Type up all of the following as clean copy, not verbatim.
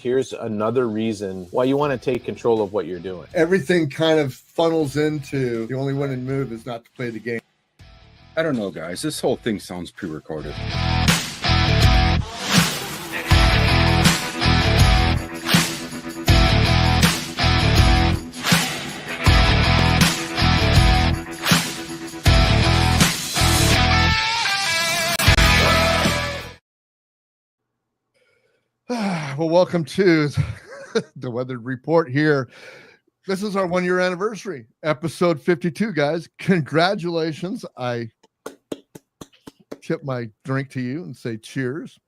here's another reason why you want to take control of what you're doing. Everything kind of funnels into the only winning move is not to play the game. I don't know, guys. This whole thing sounds pre-recorded. Well, welcome to the Weather Report here. This is our 1-year anniversary, episode 52, guys. Congratulations. I tip my drink to you and say cheers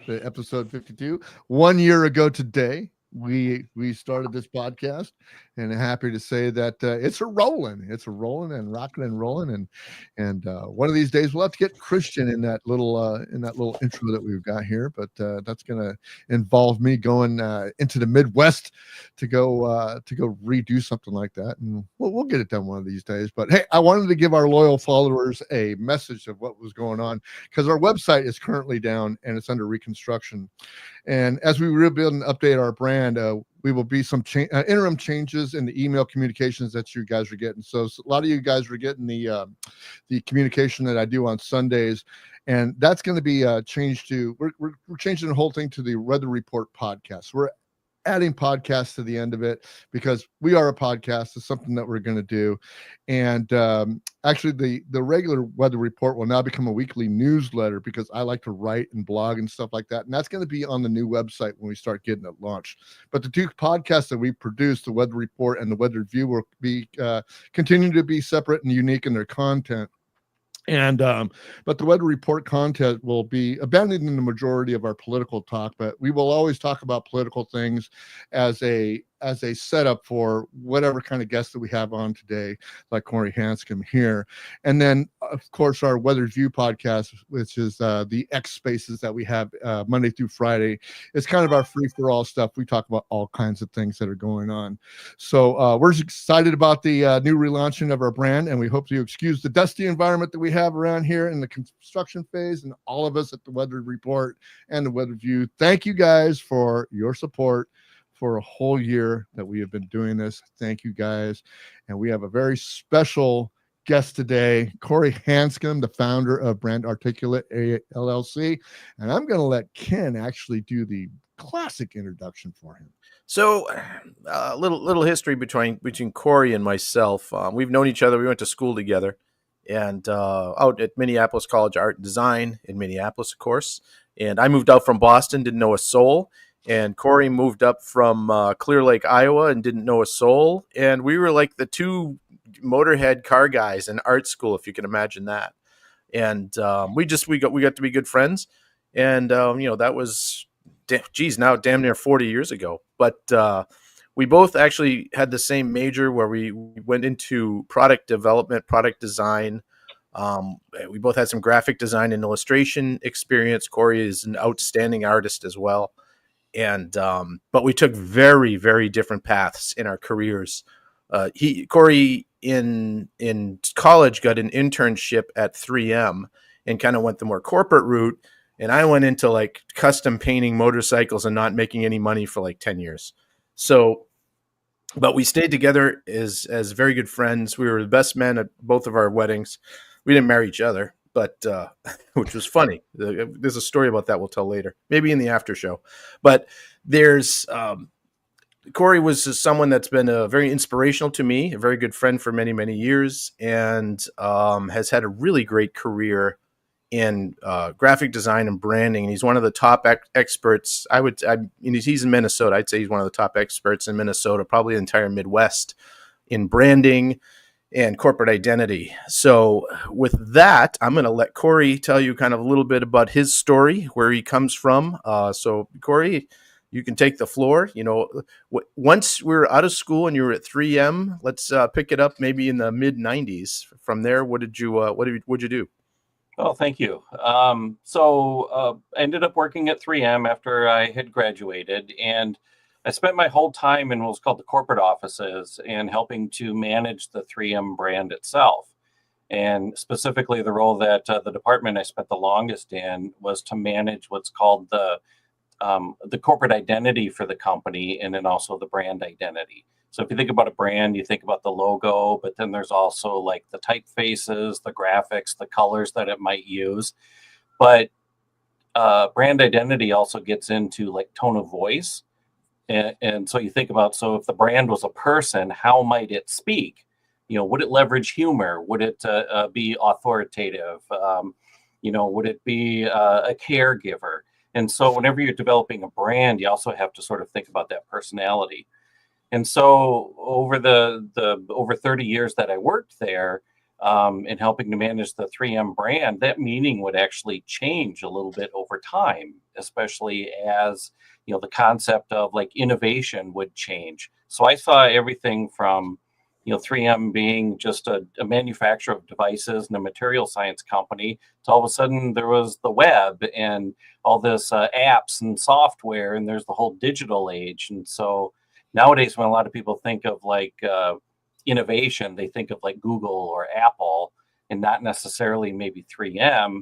to episode 52. 1 year ago today, we started this podcast, and happy to say that it's a rolling and rocking and rolling. And one of these days we'll have to get Christian in that little intro that we've got here, but that's going to involve me going into the Midwest to go redo something like that, and we'll get it done one of these days. But hey, I wanted to give our loyal followers a message of what was going on, because our website is currently down and it's under reconstruction. And as we rebuild and update our brand, we will be some interim changes in the email communications that you guys are getting. So a lot of you guys are getting the communication that I do on Sundays, and that's going to be changed to, we're changing the whole thing to the Weather Report podcast. We're adding podcasts to the end of it because we are a podcast. It's something that we're going to do. And actually the regular Weather Report will now become a weekly newsletter, because I like to write and blog and stuff like that. And that's going to be on the new website when we start getting it launched. But the two podcasts that we produce, the Weather Report and the Weather Review, will be continue to be separate and unique in their content. And but the Weather Report content will be abandoning the majority of our political talk, but we will always talk about political things as a setup for whatever kind of guest that we have on today, like Cory Hanscom here. And then, of course, our Weather View podcast, which is the X Spaces that we have Monday through Friday. It's kind of our free-for-all stuff. We talk about all kinds of things that are going on. So we're excited about the new relaunching of our brand, and we hope you excuse the dusty environment that we have around here in the construction phase, and all of us at the Weather Report and the Weather View. Thank you guys for your support for a whole year that we have been doing this. Thank you guys. And we have a very special guest today, Cory Hanscom, the founder of Brand Articulate LLC. And I'm going to let Ken actually do the classic introduction for him. So a little history between Cory and myself. We've known each other. We went to school together, and out at Minneapolis College of Art and Design in Minneapolis, of course. And I moved out from Boston, didn't know a soul. And Cory moved up from Clear Lake, Iowa, and didn't know a soul. And we were like the two Motorhead car guys in art school, if you can imagine that. And we got to be good friends. And that was, now damn near 40 years ago. But we both actually had the same major, where we went into product development, product design. We both had some graphic design and illustration experience. Cory is an outstanding artist as well. And but we took very, very different paths in our careers. Cory in college got an internship at 3M and kind of went the more corporate route, and I went into like custom painting motorcycles and not making any money for like 10 years. So, but we stayed together as very good friends. We were the best men at both of our weddings. We didn't marry each other, but which was funny. There's a story about that we'll tell later, maybe in the after show. But there's Cory was someone that's been very inspirational to me, a very good friend for many, many years, and has had a really great career in graphic design and branding. And he's one of the top experts. He's in Minnesota. I'd say he's one of the top experts in Minnesota, probably the entire Midwest, in branding and corporate identity. So with that, I'm going to let Cory tell you kind of a little bit about his story, where he comes from. So Cory, you can take the floor. Once we were out of school and you were at 3M, let's pick it up maybe in the mid 90s. From there, what did you do? Oh, thank you. I ended up working at 3M after I had graduated, and I spent my whole time in what's called the corporate offices and helping to manage the 3M brand itself. And specifically, the role that the department I spent the longest in was to manage what's called the the corporate identity for the company, and then also the brand identity. So if you think about a brand, you think about the logo, but then there's also like the typefaces, the graphics, the colors that it might use. But brand identity also gets into like tone of voice. And so you think about, so if the brand was a person, how might it speak? Would it leverage humor? Would it be authoritative? Would it be a caregiver? And so whenever you're developing a brand, you also have to sort of think about that personality. And so over the over 30 years that I worked there, in helping to manage the 3M brand, that meaning would actually change a little bit over time, especially as the concept of like innovation would change. So I saw everything from 3M being just a manufacturer of devices and a material science company to all of a sudden there was the web and all this apps and software, and there's the whole digital age. And so nowadays, when a lot of people think of like innovation, they think of like Google or Apple, and not necessarily maybe 3M,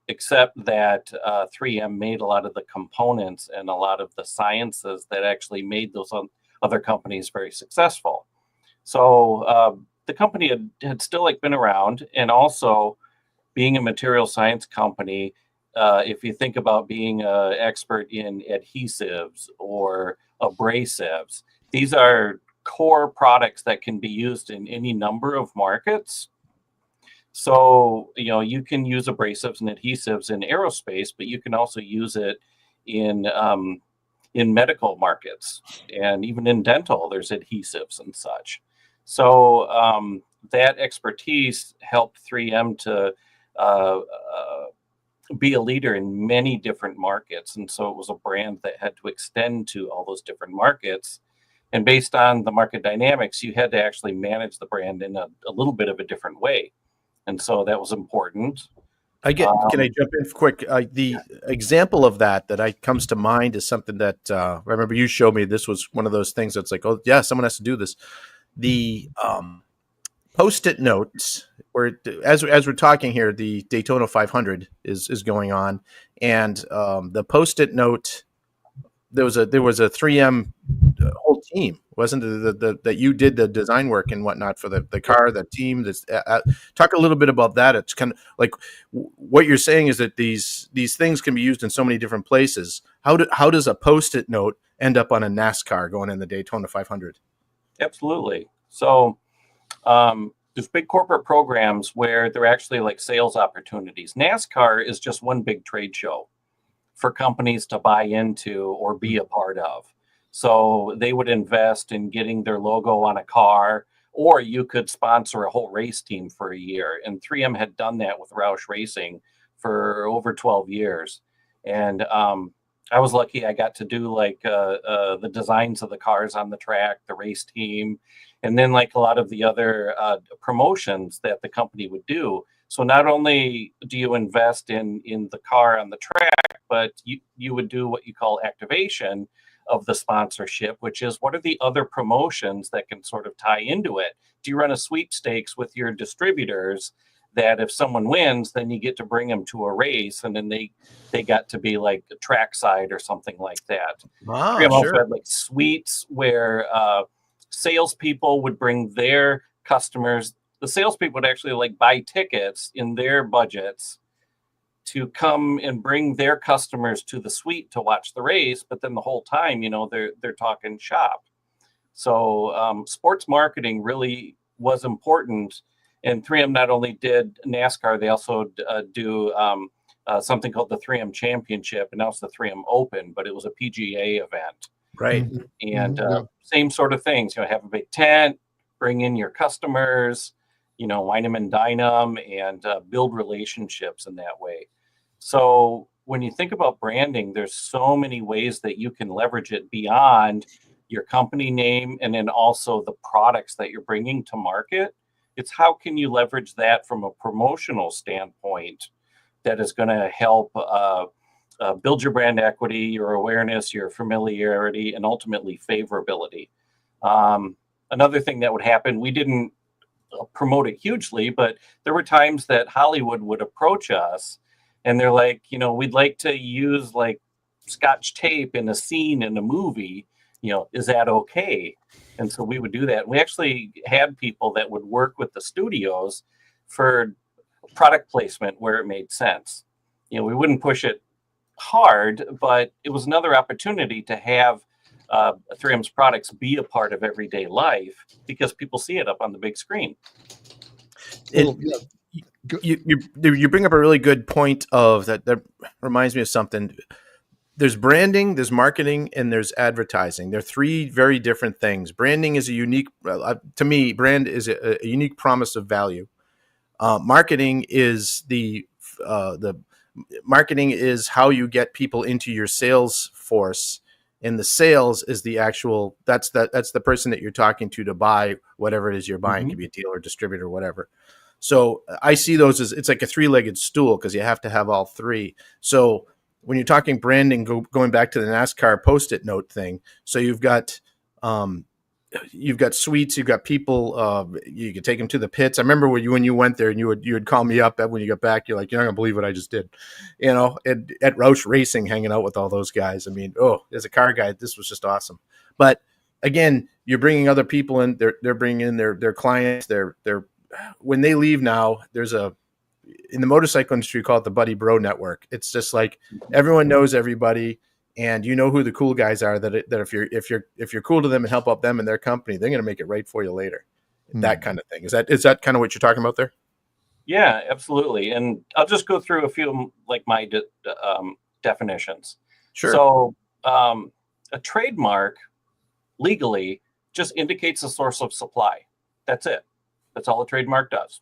except that 3M made a lot of the components and a lot of the sciences that actually made those other companies very successful. So the company had still like been around, and also being a material science company, if you think about being an expert in adhesives or abrasives, these are core products that can be used in any number of markets. So, you can use abrasives and adhesives in aerospace, but you can also use it in medical markets, and even in dental, there's adhesives and such. So that expertise helped 3M to be a leader in many different markets. And so it was a brand that had to extend to all those different markets. And based on the market dynamics, you had to actually manage the brand in a little bit of a different way. And so that was important. Can I jump in quick? The example of that comes to mind is something that I remember you showed me. This was one of those things that's like, oh yeah, someone has to do this. The Post-it notes, where as we're talking here, the Daytona 500 is going on, and the Post-it note. There was a 3M whole team, wasn't it? That you did the design work and whatnot for the car, the team. Talk a little bit about that. It's kind of like what you're saying is that these things can be used in so many different places. How does a Post-it note end up on a NASCAR going in the Daytona 500? Absolutely. So there's big corporate programs where they're actually like sales opportunities. NASCAR is just one big trade show for companies to buy into or be a part of. So they would invest in getting their logo on a car, or you could sponsor a whole race team for a year. And 3M had done that with Roush Racing for over 12 years. And I was lucky. I got to do like the designs of the cars on the track, the race team, and then like a lot of the other promotions that the company would do. So not only do you invest in the car on the track, but you would do what you call activation of the sponsorship, which is what are the other promotions that can sort of tie into it? Do you run a sweepstakes with your distributors that if someone wins, then you get to bring them to a race, and then they got to be like a trackside or something like that. We also had like suites where salespeople would bring their customers. The salespeople would actually like buy tickets in their budgets to come and bring their customers to the suite to watch the race. But then the whole time, they're talking shop. So sports marketing really was important. And 3M not only did NASCAR, they also do something called the 3M Championship, and now it's the 3M Open, but it was a PGA event. Right. And same sort of things, have a big tent, bring in your customers, wine them and dine them, and build relationships in that way. So when you think about branding, there's so many ways that you can leverage it beyond your company name, and then also the products that you're bringing to market. It's how can you leverage that from a promotional standpoint that is going to help build your brand equity, your awareness, your familiarity, and ultimately favorability. Another thing that would happen, we didn't promote it hugely, but there were times that Hollywood would approach us and they're like, we'd like to use like scotch tape in a scene in a movie, is that okay? And so we would do that. We actually had people that would work with the studios for product placement where it made sense. We wouldn't push it hard, but it was another opportunity to have 3M's products be a part of everyday life because people see it up on the big screen. Well, You bring up a really good point of that. That reminds me of something. There's branding, there's marketing, and there's advertising. They're three very different things. Branding is a unique, to me, brand is a unique promise of value. Marketing is the marketing is how you get people into your sales force, and the sales is the actual. That's the person that you're talking to buy whatever it is you're buying. It could be a dealer, distributor, whatever. So I see those as it's like a three-legged stool because you have to have all three. So when you're talking branding, going back to the NASCAR Post-it note thing, so you've got suites, you've got people. You could take them to the pits. I remember when you went there, and you would call me up when you got back. You're like, you're not gonna believe what I just did, at Roush Racing, hanging out with all those guys. I mean, as a car guy, this was just awesome. But again, you're bringing other people in. They're bringing in their clients. They're when they leave now. There's in the motorcycle industry, we call it the buddy bro network. It's just like everyone knows everybody, and you know who the cool guys are. That if you're cool to them and help out them and their company, they're going to make it right for you later. That kind of thing. Is that kind of what you're talking about there? Yeah, absolutely. And I'll just go through a few like my definitions. Sure. So a trademark legally just indicates a source of supply. That's it. That's all a trademark does.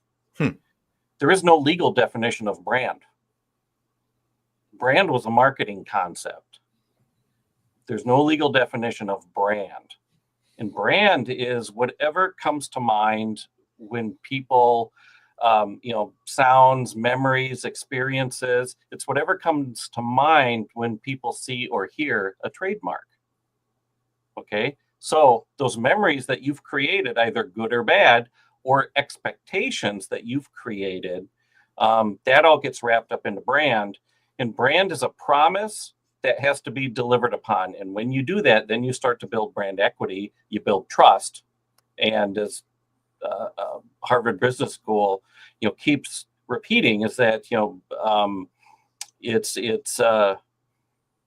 There is no legal definition of brand. Brand was a marketing concept. There's no legal definition of brand. And brand is whatever comes to mind when people, sounds, memories, experiences. It's whatever comes to mind when people see or hear a trademark. Okay? So those memories that you've created, either good or bad, or expectations that you've created, that all gets wrapped up into brand. And brand is a promise that has to be delivered upon. And when you do that, then you start to build brand equity, you build trust. And as Harvard Business School, keeps repeating, is that,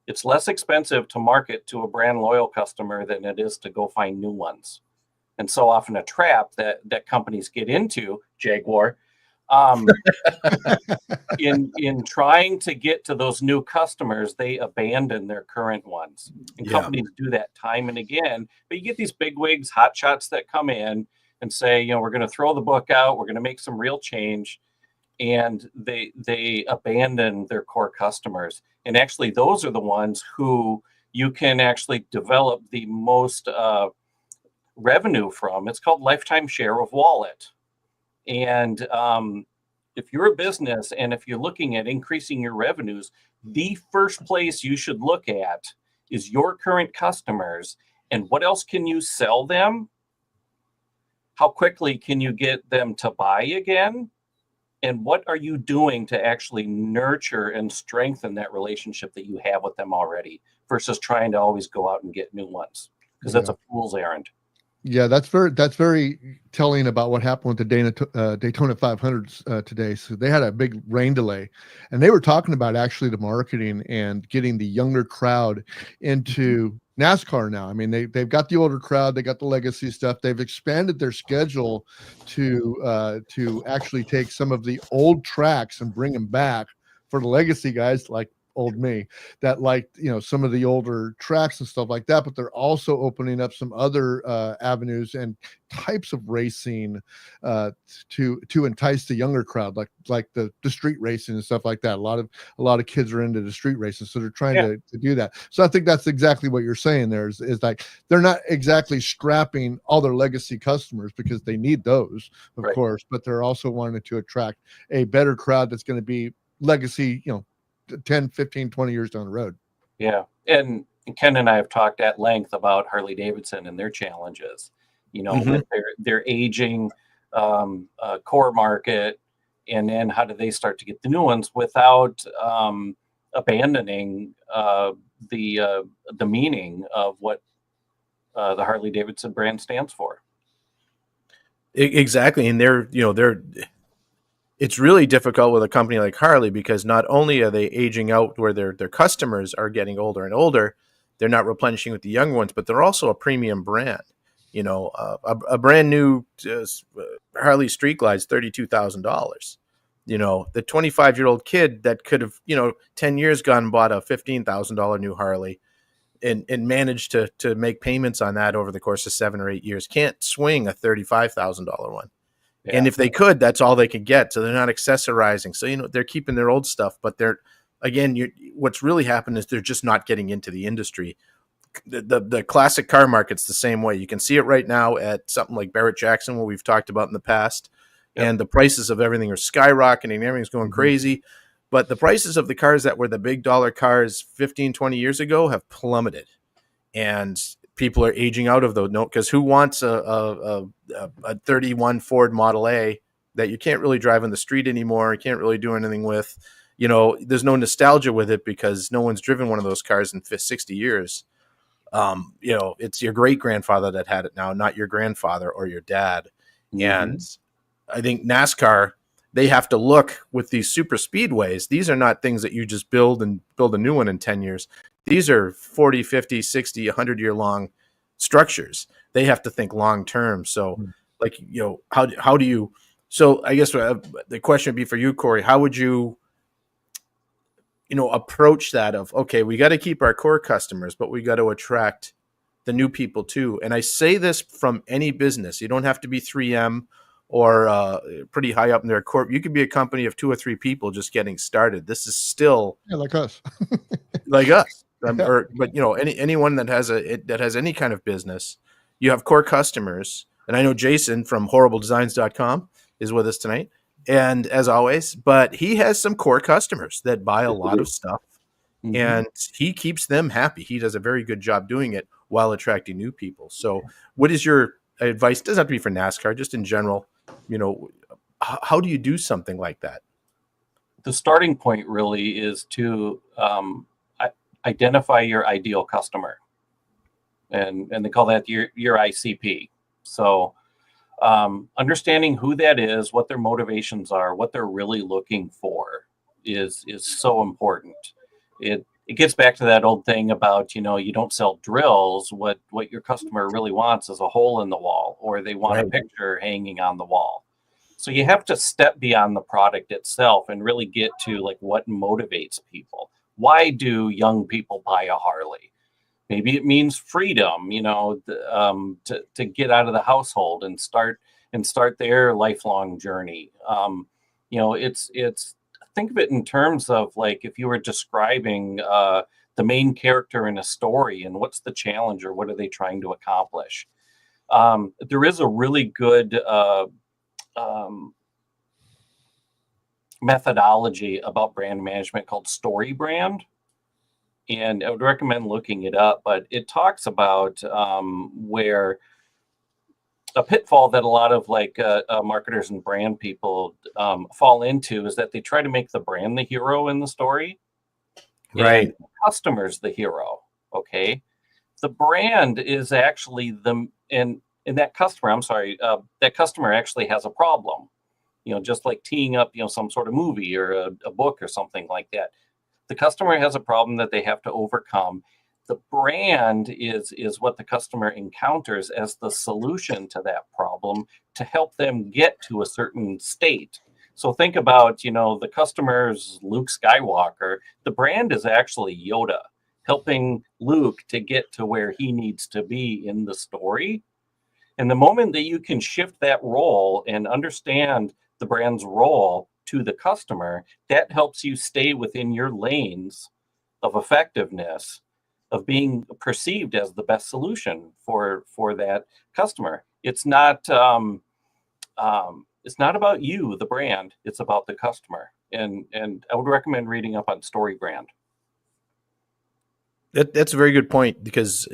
it's less expensive to market to a brand loyal customer than it is to go find new ones. And so often a trap that companies get into, Jaguar, in trying to get to those new customers, they abandon their current ones. And companies do that time and again. But you get these bigwigs, hotshots that come in and say, we're going to throw the book out, we're going to make some real change, and they abandon their core customers. And actually, those are the ones who you can actually develop the most revenue from. It's called lifetime share of wallet. And if you're a business and if you're looking at increasing your revenues, the first place you should look at is your current customers and what else can you sell them? How quickly can you get them to buy again? And what are you doing to actually nurture and strengthen that relationship that you have with them already versus trying to always go out and get new ones? Because that's a fool's errand. Yeah, that's very telling about what happened with the Daytona 500s today. So they had a big rain delay, and they were talking about actually the marketing and getting the younger crowd into NASCAR now. I mean, they've got the older crowd, they got the legacy stuff. They've expanded their schedule to actually take some of the old tracks and bring them back for the legacy guys like old me that liked some of the older tracks and stuff like that, but they're also opening up some other avenues and types of racing to entice the younger crowd, like the street racing and stuff like that. A lot of kids are into the street racing, so they're trying to do that. So I think that's exactly what you're saying there is like they're not exactly scrapping all their legacy customers because they need those, of course, but they're also wanting to attract a better crowd that's going to be legacy 10, 15, 20 years down the road. Yeah. And Ken and I have talked at length about Harley Davidson and their challenges, with their aging core market, and then how do they start to get the new ones without abandoning the meaning of what the Harley Davidson brand stands for. Exactly. And it's really difficult with a company like Harley, because not only are they aging out where their customers are getting older and older, they're not replenishing with the young ones, but they're also a premium brand. A brand new Harley Street Glide's $32,000. The 25-year-old kid that could have 10 years gone and bought a $15,000 new Harley and managed to make payments on that over the course of 7 or 8 years can't swing a $35,000 one. Yeah. And if they could, that's all they could get. So they're not accessorizing. So, they're keeping their old stuff, but what's really happened is they're just not getting into the industry. The classic car market's the same way. You can see it right now at something like Barrett Jackson, what we've talked about in the past. Yep. And the prices of everything are skyrocketing. Everything's going crazy. But the prices of the cars that were the big dollar cars 15, 20 years ago have plummeted. And people are aging out of those. No, because who wants a 31 Ford Model A that you can't really drive on the street anymore? You can't really do anything with. There's no nostalgia with it because no one's driven one of those cars in 60 years. It's your great grandfather that had it now, not your grandfather or your dad. Mm-hmm. And I think NASCAR, they have to look with these super speedways. These are not things that you just build a new one in 10 years. These are 40, 50, 60, 100-year long structures. They have to think long term. So how do you, so I guess the question would be for you, Cory, how would you, approach that of, okay, we got to keep our core customers, but we got to attract the new people too. And I say this from any business. You don't have to be 3M or pretty high up in their corp. You could be a company of 2 or 3 people just getting started. This is still like us, like us. But anyone that has any kind of business, you have core customers. And I know Jason from horribledesigns.com is with us tonight. And as always, but he has some core customers that buy a lot of stuff, and he keeps them happy. He does a very good job doing it while attracting new people. So what is your advice? It doesn't have to be for NASCAR, just in general. How do you do something like that? The starting point really is to identify your ideal customer, and they call that your ICP. So understanding who that is, what their motivations are, what they're really looking for is so important. It gets back to that old thing about, you don't sell drills. What your customer really wants is a hole in the wall, or they want a picture hanging on the wall. So you have to step beyond the product itself and really get to like what motivates people. Why do young people buy a Harley? Maybe it means freedom, to get out of the household and start their lifelong journey. It's think of it in terms of like if you were describing the main character in a story and what's the challenge or what are they trying to accomplish. There is a really good methodology about brand management called Story Brand. And I would recommend looking it up, but it talks about where a pitfall that a lot of marketers and brand people fall into is that they try to make the brand the hero in the story, right? And the customer's the hero. Okay, the brand is actually that customer actually has a problem. Just like teeing up some sort of movie or a book or something like that. The customer has a problem that they have to overcome. The brand is what the customer encounters as the solution to that problem to help them get to a certain state. So think about, the customer's Luke Skywalker. The brand is actually Yoda, helping Luke to get to where he needs to be in the story. And the moment that you can shift that role and understand the brand's role to the customer, that helps you stay within your lanes of effectiveness, of being perceived as the best solution for that customer. It's not about you, the brand. It's about the customer. And I would recommend reading up on Story Brand. That's a very good point, because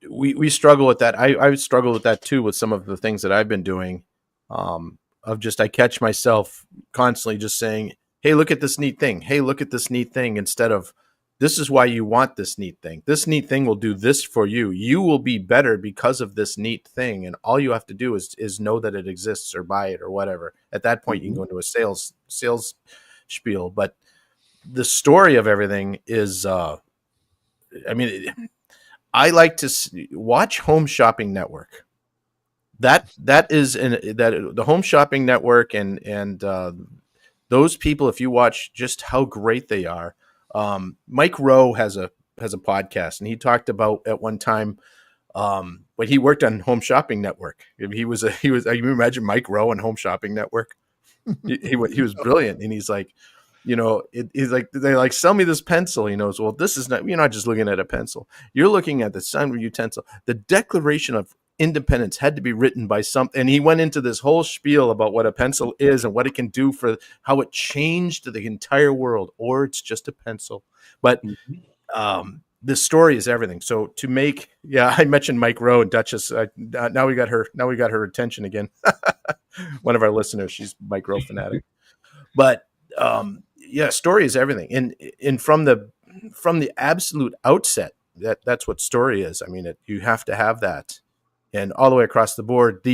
we struggle with that. I struggle with that too, with some of the things that I've been doing. I catch myself constantly just saying, hey, look at this neat thing. Hey, look at this neat thing, instead of, this is why you want this neat thing. This neat thing will do this for you. You will be better because of this neat thing. And all you have to do is know that it exists or buy it or whatever. At that point, you can go into a sales spiel. But the story of everything is, I like to watch Home Shopping Network. That is the Home Shopping Network, and those people, if you watch just how great they are. Mike Rowe has a podcast, and he talked about at one time when he worked on Home Shopping Network. He was you imagine Mike Rowe on Home Shopping Network. He was brilliant, and he's like, he's like, they're like, sell me this pencil. He knows, well, this is not, you're not just looking at a pencil. You're looking at the sun utensil. The Declaration of Independence had to be written by some, and he went into this whole spiel about what a pencil is and what it can do for how it changed the entire world, or it's just a pencil. But the story is everything. So to make, I mentioned Mike Rowe and Duchess. Now we got her attention again. One of our listeners, she's Mike Rowe fanatic. But story is everything. And from the absolute outset, that's what story is. I mean, you have to have that. And all the way across the board,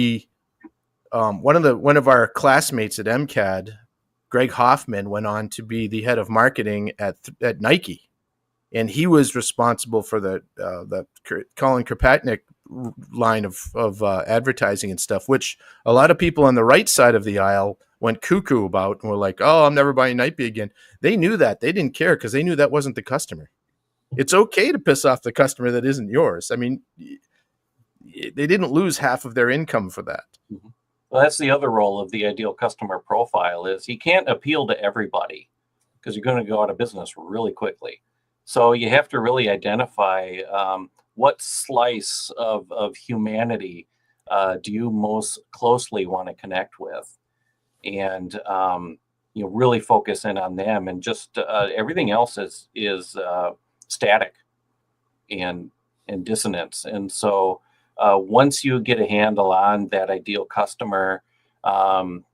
one of our classmates at MCAD, Greg Hoffman, went on to be the head of marketing at Nike, and he was responsible for the Colin Kirkpatrick line of advertising and stuff, which a lot of people on the right side of the aisle went cuckoo about and were like, "Oh, I'm never buying Nike again." They knew that. They didn't care because they knew that wasn't the customer. It's okay to piss off the customer that isn't yours. I mean, they didn't lose half of their income for that. Well, that's the other role of the ideal customer profile, is you can't appeal to everybody because you're going to go out of business really quickly. So you have to really identify what slice of humanity do you most closely want to connect with, and really focus in on them, and just everything else is static and dissonance. And so once you get a handle on that ideal customer,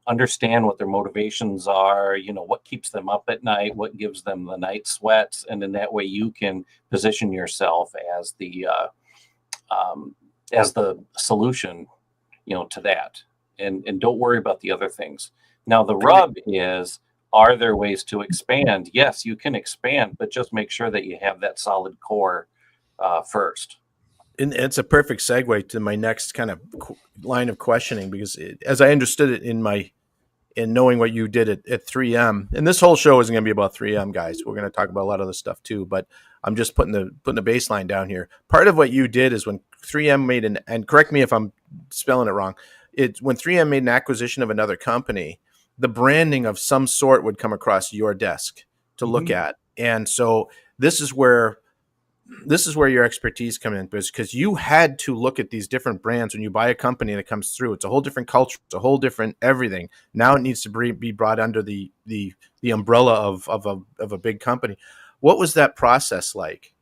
understand what their motivations are, what keeps them up at night, what gives them the night sweats, and in that way you can position yourself as the solution, to that, and don't worry about the other things. Now the rub is, are there ways to expand? Yes, you can expand, but just make sure that you have that solid core first. And it's a perfect segue to my next kind of line of questioning, because as I understood it in knowing what you did at 3M, and this whole show isn't going to be about 3M, guys. We're going to talk about a lot of other stuff too, but I'm just putting the baseline down here. Part of what you did is when 3M made and correct me if I'm spelling it wrong, it's when 3M made an acquisition of another company, the branding of some sort would come across your desk to look at. And so this is where your expertise come in, because you had to look at these different brands when you buy a company that comes through. It's a whole different culture. It's a whole different everything. Now it needs to be brought under the umbrella of a big company. What was that process like?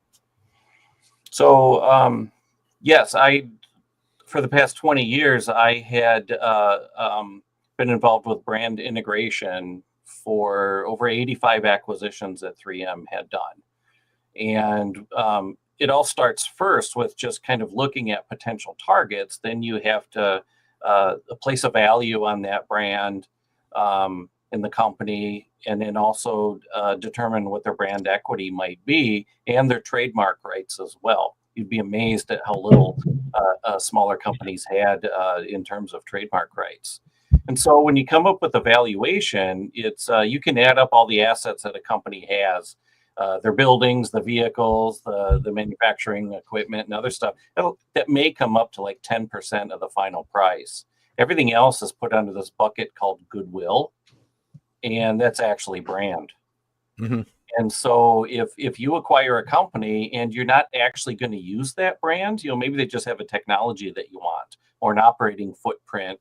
So, yes, for the past 20 years, I had been involved with brand integration for over 85 acquisitions that 3M had done. And it all starts first with just kind of looking at potential targets. Then you have to place a value on that brand in the company, and then also determine what their brand equity might be and their trademark rights as well. You'd be amazed at how little smaller companies had in terms of trademark rights. And so when you come up with a valuation, it's you can add up all the assets that a company has. Their buildings, the vehicles, the manufacturing equipment, and other stuff that may come up to like 10% of the final price. Everything else is put under this bucket called goodwill, and that's actually brand. Mm-hmm. And so if you acquire a company and you're not actually going to use that brand, maybe they just have a technology that you want, or an operating footprint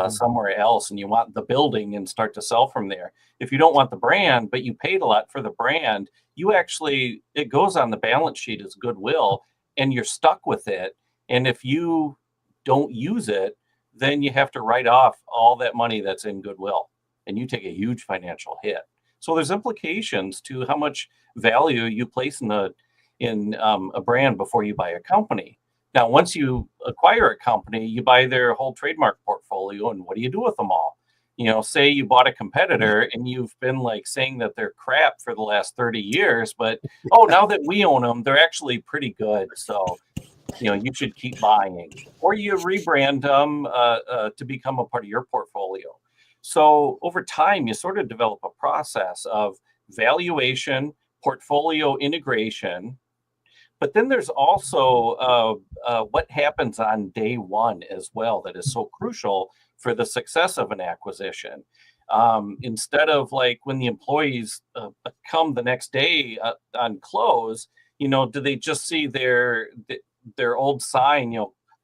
somewhere else, and you want the building and start to sell from there. If you don't want the brand, but you paid a lot for the brand, it goes on the balance sheet as goodwill, and you're stuck with it. And if you don't use it, then you have to write off all that money that's in goodwill, and you take a huge financial hit. So there's implications to how much value you place in a brand before you buy a company. Now, once you acquire a company, you buy their whole trademark portfolio, and what do you do with them all? Say you bought a competitor and you've been like saying that they're crap for the last 30 years, but now that we own them, they're actually pretty good. So, you should keep buying. Or you rebrand them to become a part of your portfolio. So over time, you sort of develop a process of valuation, portfolio integration, but then there's also what happens on day one as well that is so crucial for the success of an acquisition. Instead of like when the employees come the next day on close, do they just see their old sign,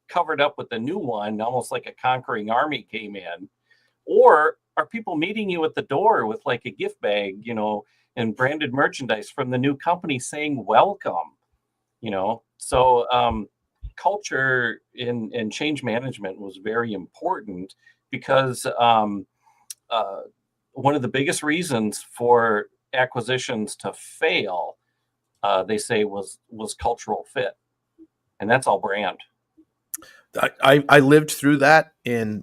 covered up with the new one, almost like a conquering army came in? Or are people meeting you at the door with like a gift bag, and branded merchandise from the new company saying welcome? So culture in change management was very important because one of the biggest reasons for acquisitions to fail, they say, was cultural fit, and that's all brand. I lived through that in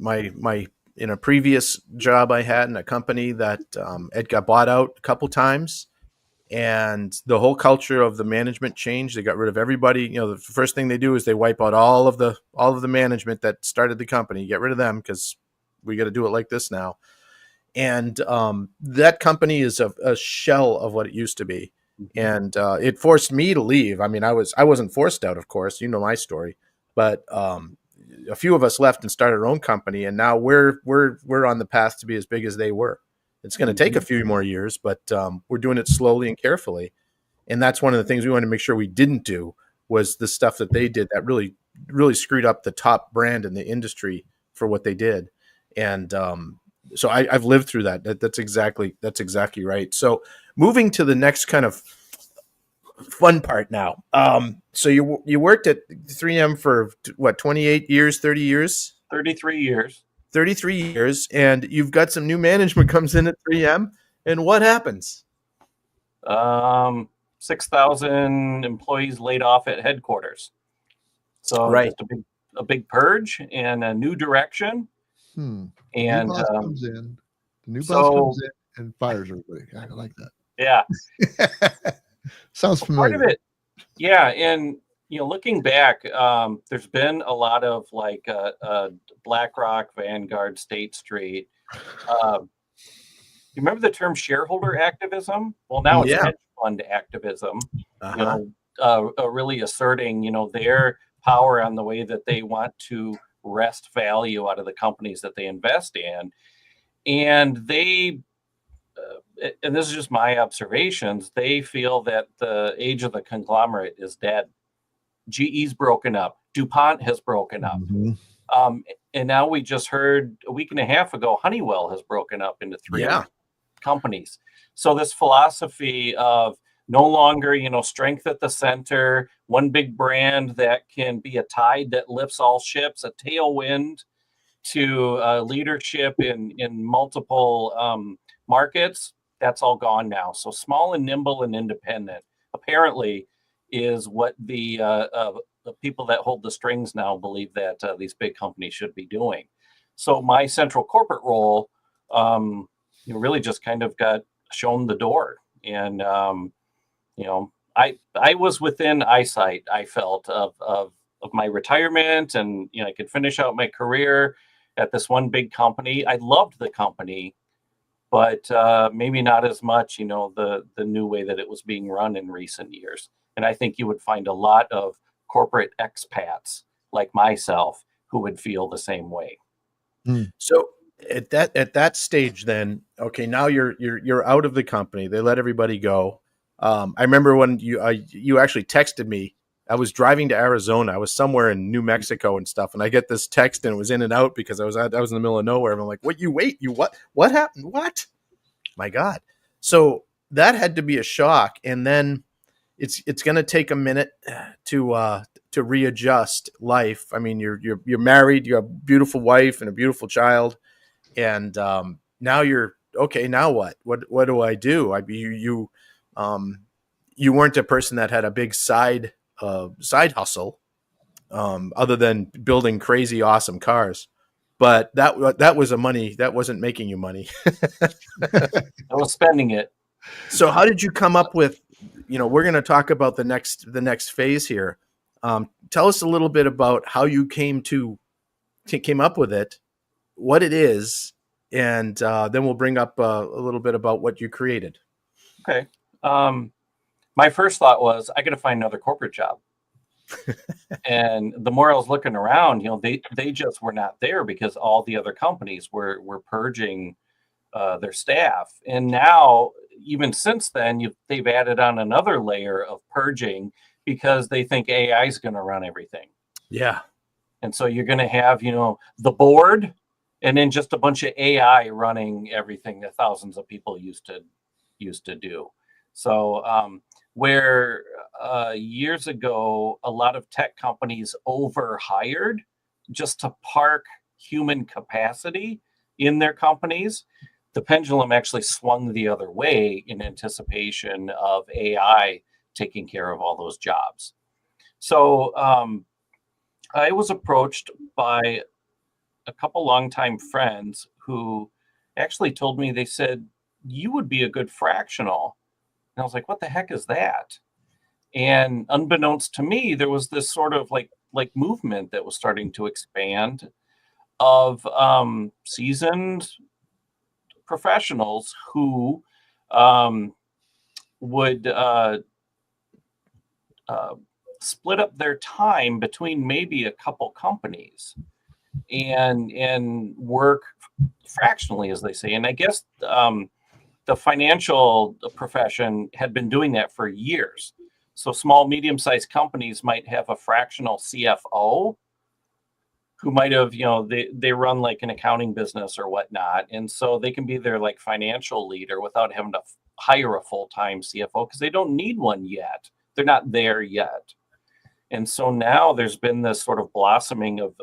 in a previous job I had in a company that it got bought out a couple times, and the whole culture of the management changed. They got rid of everybody. The first thing they do is they wipe out all of the management that started the company. Get rid of them because we got to do it like this now. And that company is a shell of what it used to be, and it forced me to leave. I mean, I wasn't forced out, of course. You know my story, but a few of us left and started our own company, and now we're on the path to be as big as they were. It's going to take a few more years, but we're doing it slowly and carefully. And that's one of the things we wanted to make sure we didn't do was the stuff that they did that really, really screwed up the top brand in the industry for what they did. And so I've lived through that. That's exactly right. So moving to the next kind of fun part now. So you worked at 3M for what, 28 years, 30 years? 33 years. 33 years, and you've got some new management comes in at 3M, and what happens? 6,000 employees laid off at headquarters. So right. Just a big purge and a new direction. And new boss comes in. The new boss comes in and fires everybody. I like that. Yeah. Sounds familiar. Part of it, yeah, and looking back, there's been a lot of like BlackRock, Vanguard, State Street. You remember the term shareholder activism? Well, now it's hedge fund activism. Really asserting their power on the way that they want to wrest value out of the companies that they invest in, and they. And this is just my observations, they feel that the age of the conglomerate is dead. GE's broken up. DuPont has broken up. And now we just heard a week and a half ago, Honeywell has broken up into three companies. So this philosophy of no longer, strength at the center, one big brand that can be a tide that lifts all ships, a tailwind to leadership in multiple markets, that's all gone now. So small and nimble and independent, apparently, is what the people that hold the strings now believe that these big companies should be doing. So my central corporate role, really just kind of got shown the door, and I was within eyesight, I felt, of my retirement, and I could finish out my career at this one big company. I loved the company, but maybe not as much, the new way that it was being run in recent years. And I think you would find a lot of corporate expats like myself who would feel the same way. So at that stage, then, okay, now you're out of the company. They let everybody go. I remember when you actually texted me. I was driving to Arizona. I was somewhere in New Mexico and stuff, and I get this text, and it was in and out because I was in the middle of nowhere. And I'm like, "What? What happened? What? My God!" So that had to be a shock, and then it's going to take a minute to readjust life. I mean, you're married, you have a beautiful wife and a beautiful child, and now you're okay, now what? What do I do? You weren't a person that had a big side hustle, other than building crazy awesome cars. But that was a money that wasn't making you money. I was spending it. So how did you come up with, we're going to talk about the next phase here. Tell us a little bit about how you came up with it, what it is, and then we'll bring up a little bit about what you created. Okay. My first thought was I got to find another corporate job. And the more I was looking around, they just were not there because all the other companies were purging their staff. And now, even since then, they've added on another layer of purging because they think AI is going to run everything. Yeah. And so you're going to have, the board and then just a bunch of AI running everything that thousands of people used to do. So where years ago, a lot of tech companies overhired just to park human capacity in their companies, the pendulum actually swung the other way in anticipation of AI taking care of all those jobs. So I was approached by a couple longtime friends who actually told me, they said, you would be a good fractional. And I was like, what the heck is that? And unbeknownst to me, there was this sort of like movement that was starting to expand of seasoned professionals who would split up their time between maybe a couple companies and work fractionally, as they say. And I guess the financial profession had been doing that for years. So small, medium-sized companies might have a fractional CFO who might have, they run like an accounting business or whatnot. And so they can be their like financial leader without having to hire a full-time CFO because they don't need one yet. They're not there yet. And so now there's been this sort of blossoming of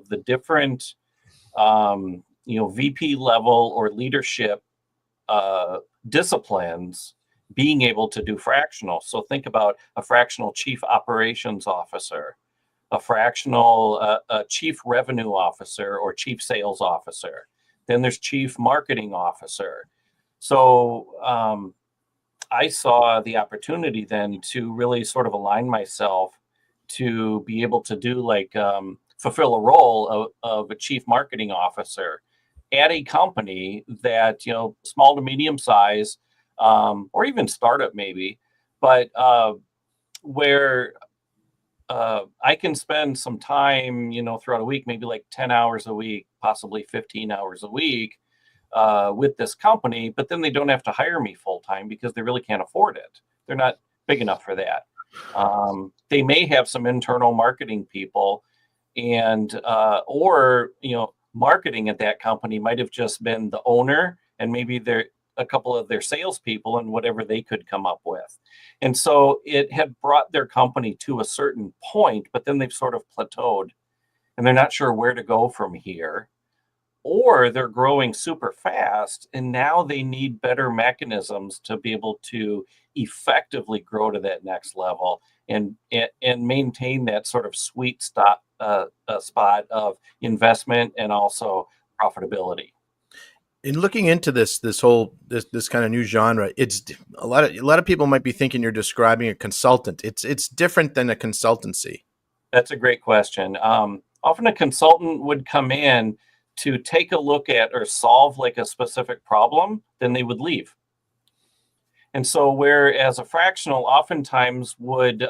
the different, VP level or leadership disciplines being able to do fractional. So think about a fractional chief operations officer, a fractional chief revenue officer or chief sales officer. Then there's chief marketing officer. So I saw the opportunity then to really sort of align myself to be able to do fulfill a role of a chief marketing officer at a company that, small to medium size, or even startup maybe, but where I can spend some time, throughout a week, maybe like 10 hours a week, possibly 15 hours a week with this company, but then they don't have to hire me full time because they really can't afford it. They're not big enough for that. They may have some internal marketing people and, or, marketing at that company might have just been the owner and maybe a couple of their salespeople and whatever they could come up with. And so it had brought their company to a certain point, but then they've sort of plateaued and they're not sure where to go from here. Or they're growing super fast and now they need better mechanisms to be able to effectively grow to that next level and maintain that sort of sweet spot of investment and also profitability. In looking into this kind of new genre, it's a lot of people might be thinking you're describing a consultant. It's different than a consultancy. That's a great question. Often a consultant would come in to take a look at or solve like a specific problem, then they would leave. And so whereas a fractional oftentimes would,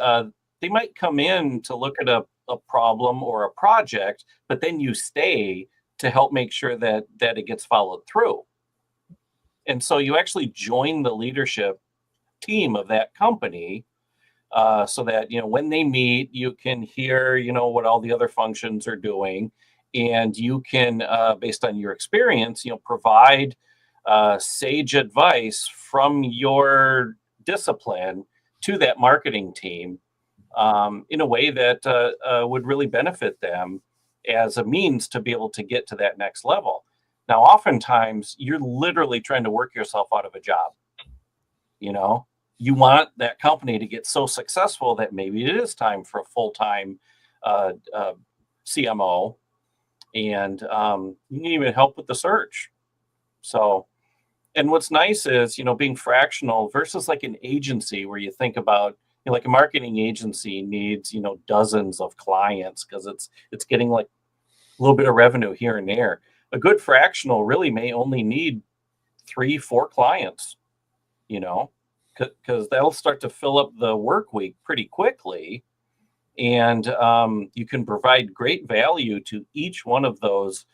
they might come in to look at a problem or a project, but then you stay to help make sure that it gets followed through. And so you actually join the leadership team of that company so that, when they meet, you can hear, what all the other functions are doing. And you can, based on your experience, provide sage advice from your discipline to that marketing team in a way that would really benefit them as a means to be able to get to that next level. Now, oftentimes you're literally trying to work yourself out of a job. You want that company to get so successful that maybe it is time for a full-time CMO, and you can even help with the search. So, and what's nice is, being fractional versus like an agency where you think about, like a marketing agency needs, dozens of clients because it's getting like a little bit of revenue here and there. A good fractional really may only need 3-4 clients, because that'll start to fill up the work week pretty quickly. And you can provide great value to each one of those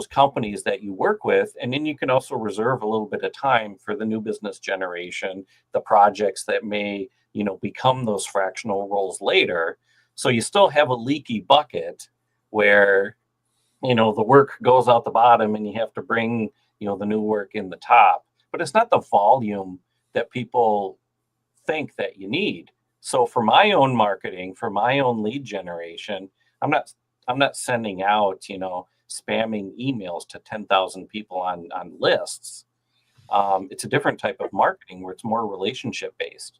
companies that you work with. And then you can also reserve a little bit of time for the new business generation, the projects that may, become those fractional roles later. So you still have a leaky bucket where, the work goes out the bottom and you have to bring, the new work in the top. But it's not the volume that people think that you need. So for my own marketing, for my own lead generation, I'm not sending out, spamming emails to 10,000 people on lists. It's a different type of marketing where it's more relationship based.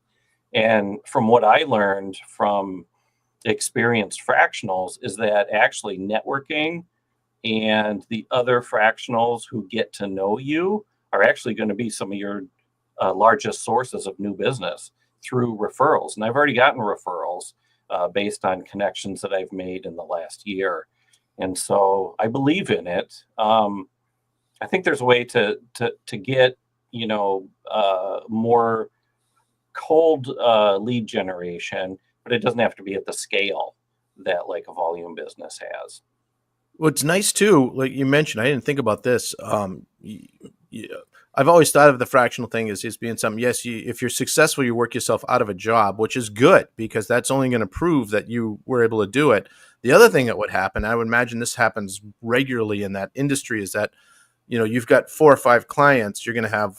And from what I learned from experienced fractionals is that actually networking and the other fractionals who get to know you are actually going to be some of your largest sources of new business through referrals. And I've already gotten referrals based on connections that I've made in the last year. And so I believe in it. I think there's a way to get, more cold lead generation, but it doesn't have to be at the scale that like a volume business has. What's nice too, like you mentioned, I didn't think about this. I've always thought of the fractional thing as being something. Yes, if you're successful, you work yourself out of a job, which is good because that's only going to prove that you were able to do it. The other thing that would happen, I would imagine this happens regularly in that industry, is that you've got 4 or 5 clients. You're going to have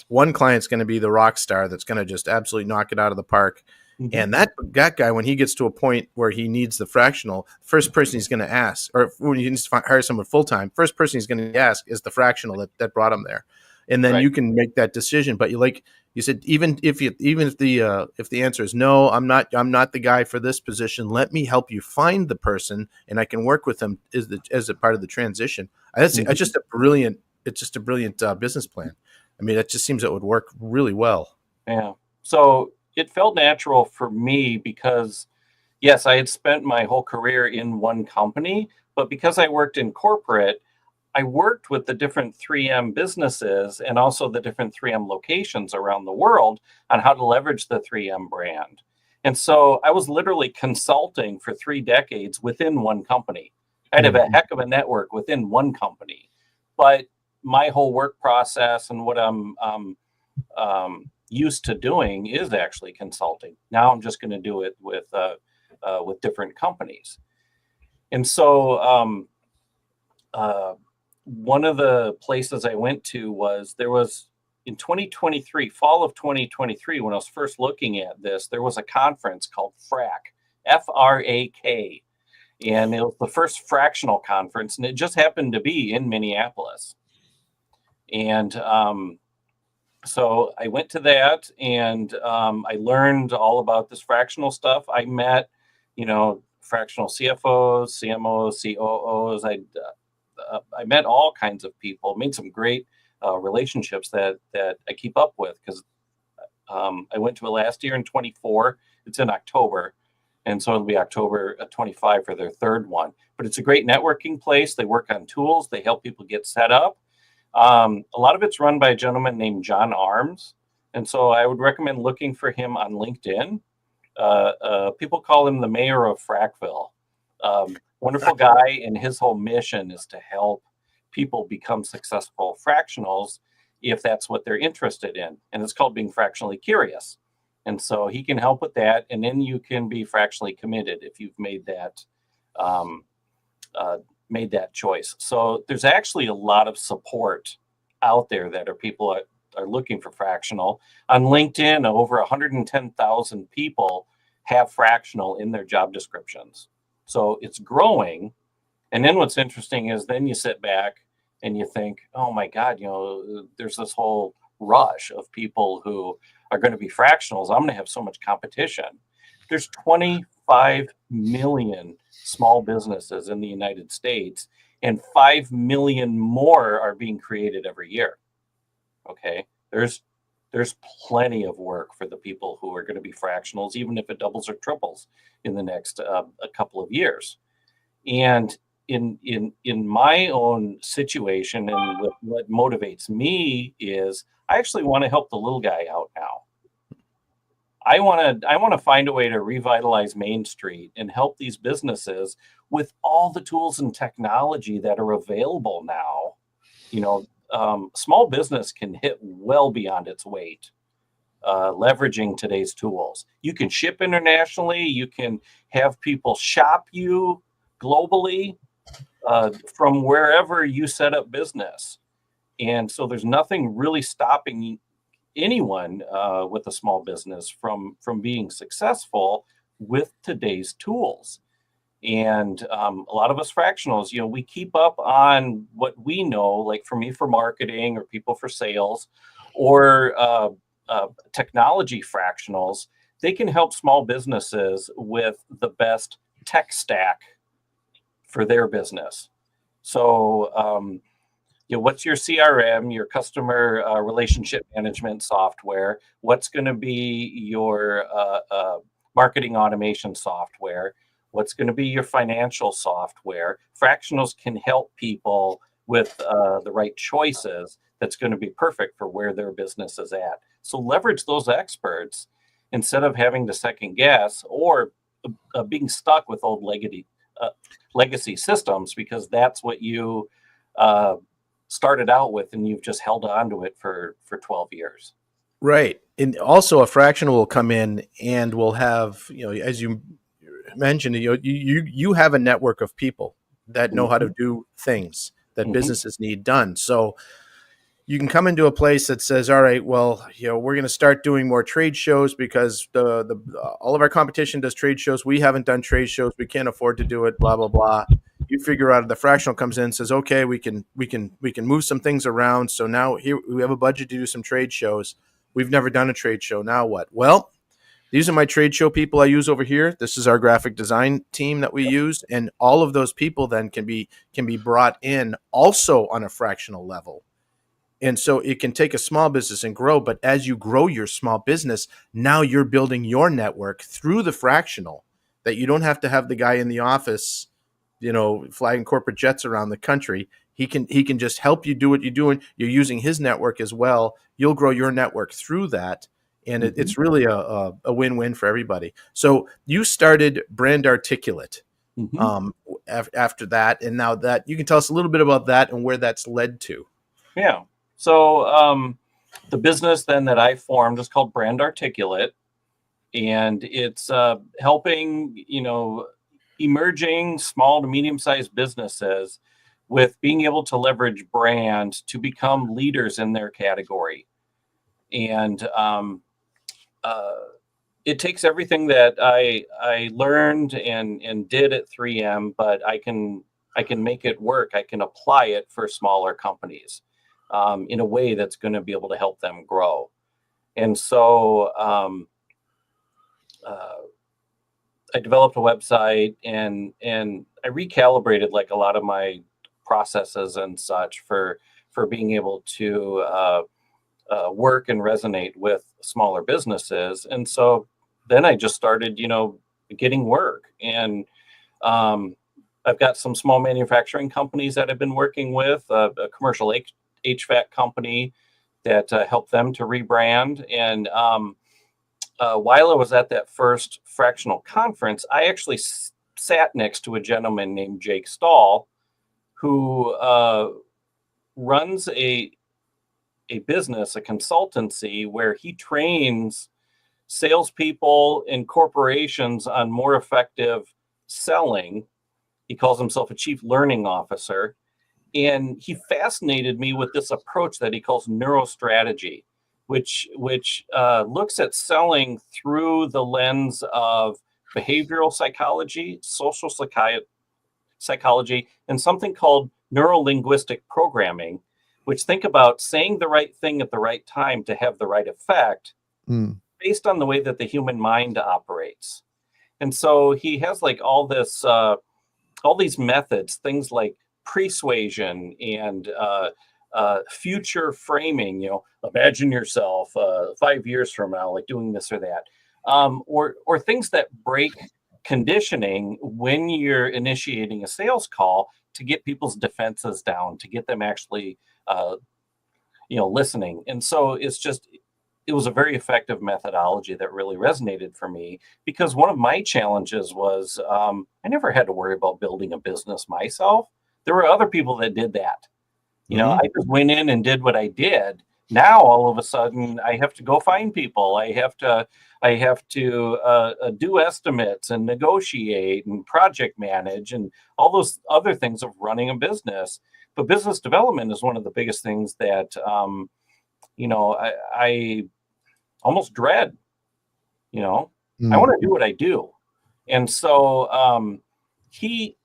one client's going to be the rock star that's going to just absolutely knock it out of the park. Mm-hmm. And that guy, when he gets to a point where he needs the fractional, first person he's going to ask, or when he needs to hire someone full time, first person he's going to ask is the fractional that brought him there, and then you can make that decision. But you said, even if the answer is no, I'm not the guy for this position. Let me help you find the person, and I can work with them as a part of the transition. That's just a brilliant. It's just a brilliant business plan. I mean, it just seems it would work really well. Yeah. So it felt natural for me because, yes, I had spent my whole career in one company, but because I worked in corporate, I worked with the different 3M businesses and also the different 3M locations around the world on how to leverage the 3M brand. And so I was literally consulting for 3 decades within one company. I'd have a heck of a network within one company, but my whole work process and what I'm used to doing is actually consulting. Now I'm just going to do it with different companies. And so one of the places I went to there was in 2023, fall of 2023, when I was first looking at this, there was a conference called FRAC, F-R-A-K. And it was the first fractional conference, and it just happened to be in Minneapolis. And so I went to that, and I learned all about this fractional stuff. I met, fractional CFOs, CMOs, COOs. I met all kinds of people, made some great relationships that I keep up with because I went to it last year in 24. It's in October. And so it'll be October 25 for their third one. But it's a great networking place. They work on tools. They help people get set up. A lot of it's run by a gentleman named John Arms. And so I would recommend looking for him on LinkedIn. People call him the mayor of Frackville. Wonderful guy. And his whole mission is to help people become successful fractionals if that's what they're interested in. And it's called being fractionally curious. And so he can help with that. And then you can be fractionally committed if you've made that choice. So there's actually a lot of support out there that people are looking for fractional. On LinkedIn, over 110,000 people have fractional in their job descriptions. So it's growing. And then what's interesting is then you sit back and you think, oh my God, there's this whole rush of people who are going to be fractionals. I'm going to have so much competition. There's 25 million small businesses in the United States, and 5 million more are being created every year. Okay. There's plenty of work for the people who are going to be fractionals, even if it doubles or triples in the next a couple of years. And in my own situation, and what motivates me is I actually want to help the little guy out now. I want to find a way to revitalize Main Street and help these businesses with all the tools and technology that are available now. Small business can hit well beyond its weight, leveraging today's tools. You can ship internationally. You can have people shop you globally from wherever you set up business. And so there's nothing really stopping anyone with a small business from being successful with today's tools. And a lot of us fractionals, we keep up on what we know, like for me for marketing, or people for sales, or technology fractionals. They can help small businesses with the best tech stack for their business. So what's your CRM, your customer relationship management software? What's going to be your marketing automation software? What's going to be your financial software? Fractionals can help people with the right choices that's going to be perfect for where their business is at. So leverage those experts instead of having to second guess or being stuck with old legacy systems, because that's what you started out with, and you've just held on to it for 12 years. Right. And also a fractional will come in and will have, as you mentioned, you have a network of people that know how to do things that businesses need done. So you can come into a place that says, all right, well, we're going to start doing more trade shows because all of our competition does trade shows. We haven't done trade shows. We can't afford to do it, blah, blah, blah. You figure out, the fractional comes in and says, okay, we can move some things around. So now here we have a budget to do some trade shows. We've never done a trade show. Now what? Well, these are my trade show people I use over here. This is our graphic design team that we use. And all of those people then can be brought in also on a fractional level. And so it can take a small business and grow. But as you grow your small business, now you're building your network through the fractional, that you don't have to have the guy in the office, flying corporate jets around the country. He can just help you do what you're doing. You're using his network as well. You'll grow your network through that. And it's really a win-win for everybody. So you started Brand Articulate after that. And now that you can tell us a little bit about that and where that's led to. Yeah. So the business then that I formed is called Brand Articulate. And it's helping, emerging small to medium-sized businesses with being able to leverage brand to become leaders in their category. And it takes everything that I learned and did at 3M, but I can make it work. I can apply it for smaller companies in a way that's going to be able to help them grow. And so I developed a website and I recalibrated like a lot of my processes and such for being able to work and resonate with smaller businesses. And so then I just started, getting work. And I've got some small manufacturing companies that I've been working with, a commercial HVAC company that helped them to rebrand. And while I was at that first fractional conference, I actually sat next to a gentleman named Jake Stahl, who runs a business, a consultancy, where he trains salespeople and corporations on more effective selling. He calls himself a chief learning officer. And he fascinated me with this approach that he calls neurostrategy, which looks at selling through the lens of behavioral psychology, social psychology, and something called neuro-linguistic programming, which think about saying the right thing at the right time to have the right effect Mm. based on the way that the human mind operates. And so he has like all these methods, things like persuasion and future framing. Imagine yourself 5 years from now, like doing this or that, or things that break conditioning when you're initiating a sales call to get people's defenses down, to get them actually, listening. And so it was a very effective methodology that really resonated for me, because one of my challenges was I never had to worry about building a business myself. There were other people that did that. Mhm. I just went in and did what I did. Now all of a sudden I have to go find people. I have to do estimates and negotiate and project manage and all those other things of running a business. But business development is one of the biggest things that I almost dread. I Mm. want to do what I do. And so he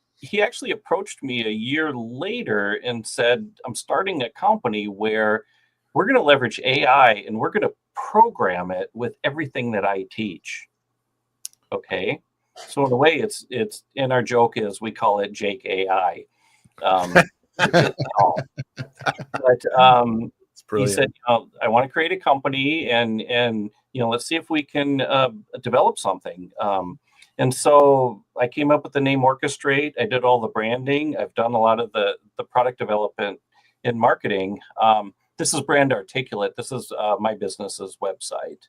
actually approached me a year later and said, I'm starting a company where we're going to leverage AI and we're going to program it with everything that I teach. Okay. So in a way, it's and our joke is we call it Jake AI. But It's he said, brilliant. I want to create a company and let's see if we can develop something. And so I came up with the name Orchestraight. I did all the branding. I've done a lot of the product development in marketing. This is Brand Articulate. This is my business's website.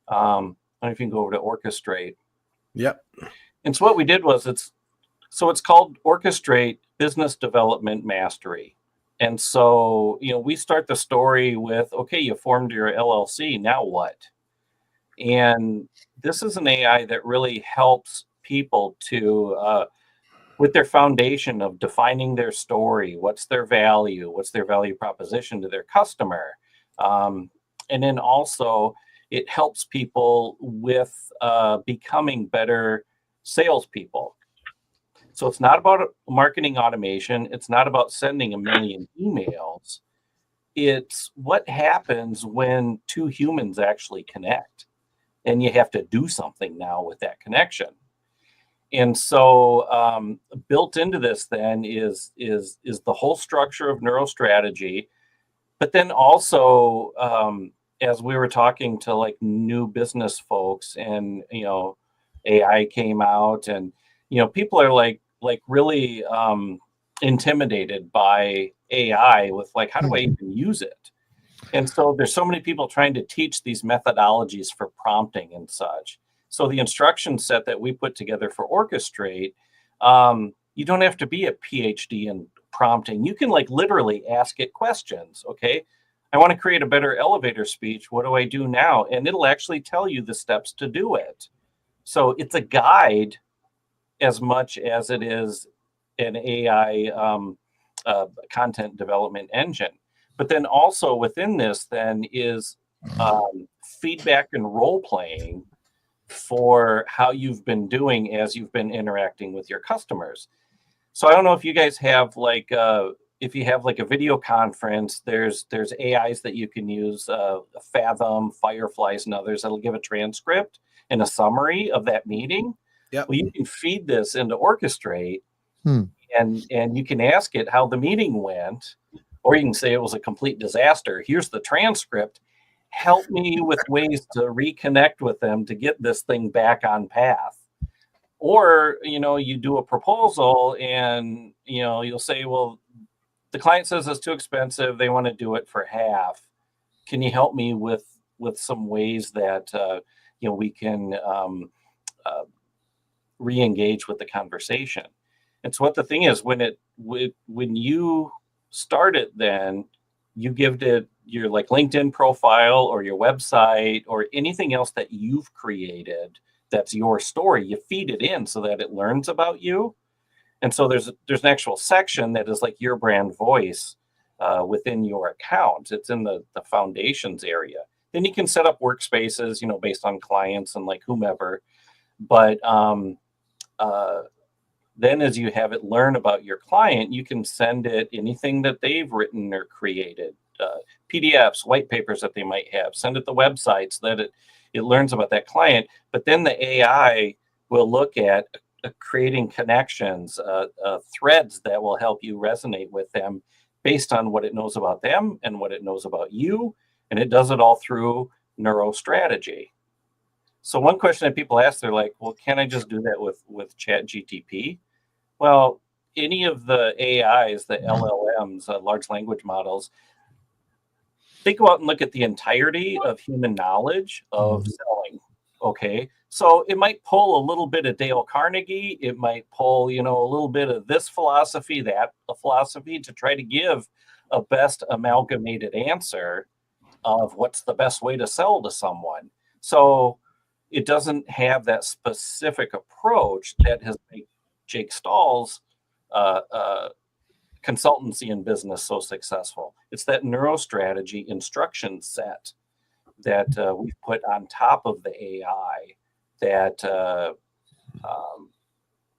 I don't know if you can go over to Orchestraight. Yep. And so what we did was it's called Orchestraight Business Development Mastery. And so, we start the story with, okay, you formed your LLC, now what? And this is an AI that really helps people to, with their foundation of defining their story, what's their value proposition to their customer. And then also, it helps people with becoming better salespeople. So it's not about marketing automation. It's not about sending a million emails. It's what happens when two humans actually connect, and you have to do something now with that connection. And so, built into this then is the whole structure of neurostrategy, but then also, as we were talking to like new business folks, and AI came out, and people are like really intimidated by AI with like, how do I even use it? And so there's so many people trying to teach these methodologies for prompting and such. So the instruction set that we put together for Orchestrate, you don't have to be a PhD in prompting. You can like literally ask it questions. Okay, I want to create a better elevator speech. What do I do now? And it'll actually tell you the steps to do it. So it's a guide as much as it is an AI content development engine. But then also within this then is feedback and role playing for how you've been doing as you've been interacting with your customers. So I don't know if you guys have like if you have like a video conference, there's AIs that you can use, Fathom, Fireflies, and others that'll give a transcript and a summary of that meeting. Yep. Well, you can feed this into Orchestrate, Hmm. and you can ask it how the meeting went, or you can say it was a complete disaster. Here's the transcript. Help me with ways to reconnect with them to get this thing back on path. Or, you do a proposal and, you'll say, well, the client says it's too expensive. They want to do it for half. Can you help me with some ways that, we can re-engage with the conversation? And so what the thing is, when you start it, then you give it your like LinkedIn profile or your website or anything else that you've created that's your story. You feed it in so that it learns about you. And so there's an actual section that is like your brand voice within your account. It's in the foundations area. Then you can set up workspaces, based on clients and like whomever. But Then as you have it learn about your client, you can send it anything that they've written or created, PDFs, white papers that they might have, send it the websites that it learns about that client. But then the AI will look at creating connections, threads that will help you resonate with them based on what it knows about them and what it knows about you. And it does it all through neurostrategy. So one question that people ask, they're like, well, can I just do that with Chat GTP? Well, any of the AIs, the LLMs, large language models, they go out and look at the entirety of human knowledge of selling. Okay. So it might pull a little bit of Dale Carnegie. It might pull, a little bit of this philosophy, that philosophy, to try to give a best amalgamated answer of what's the best way to sell to someone. So it doesn't have that specific approach that has made Jake Stahl's consultancy and business so successful. It's that neurostrategy instruction set that we've put on top of the AI that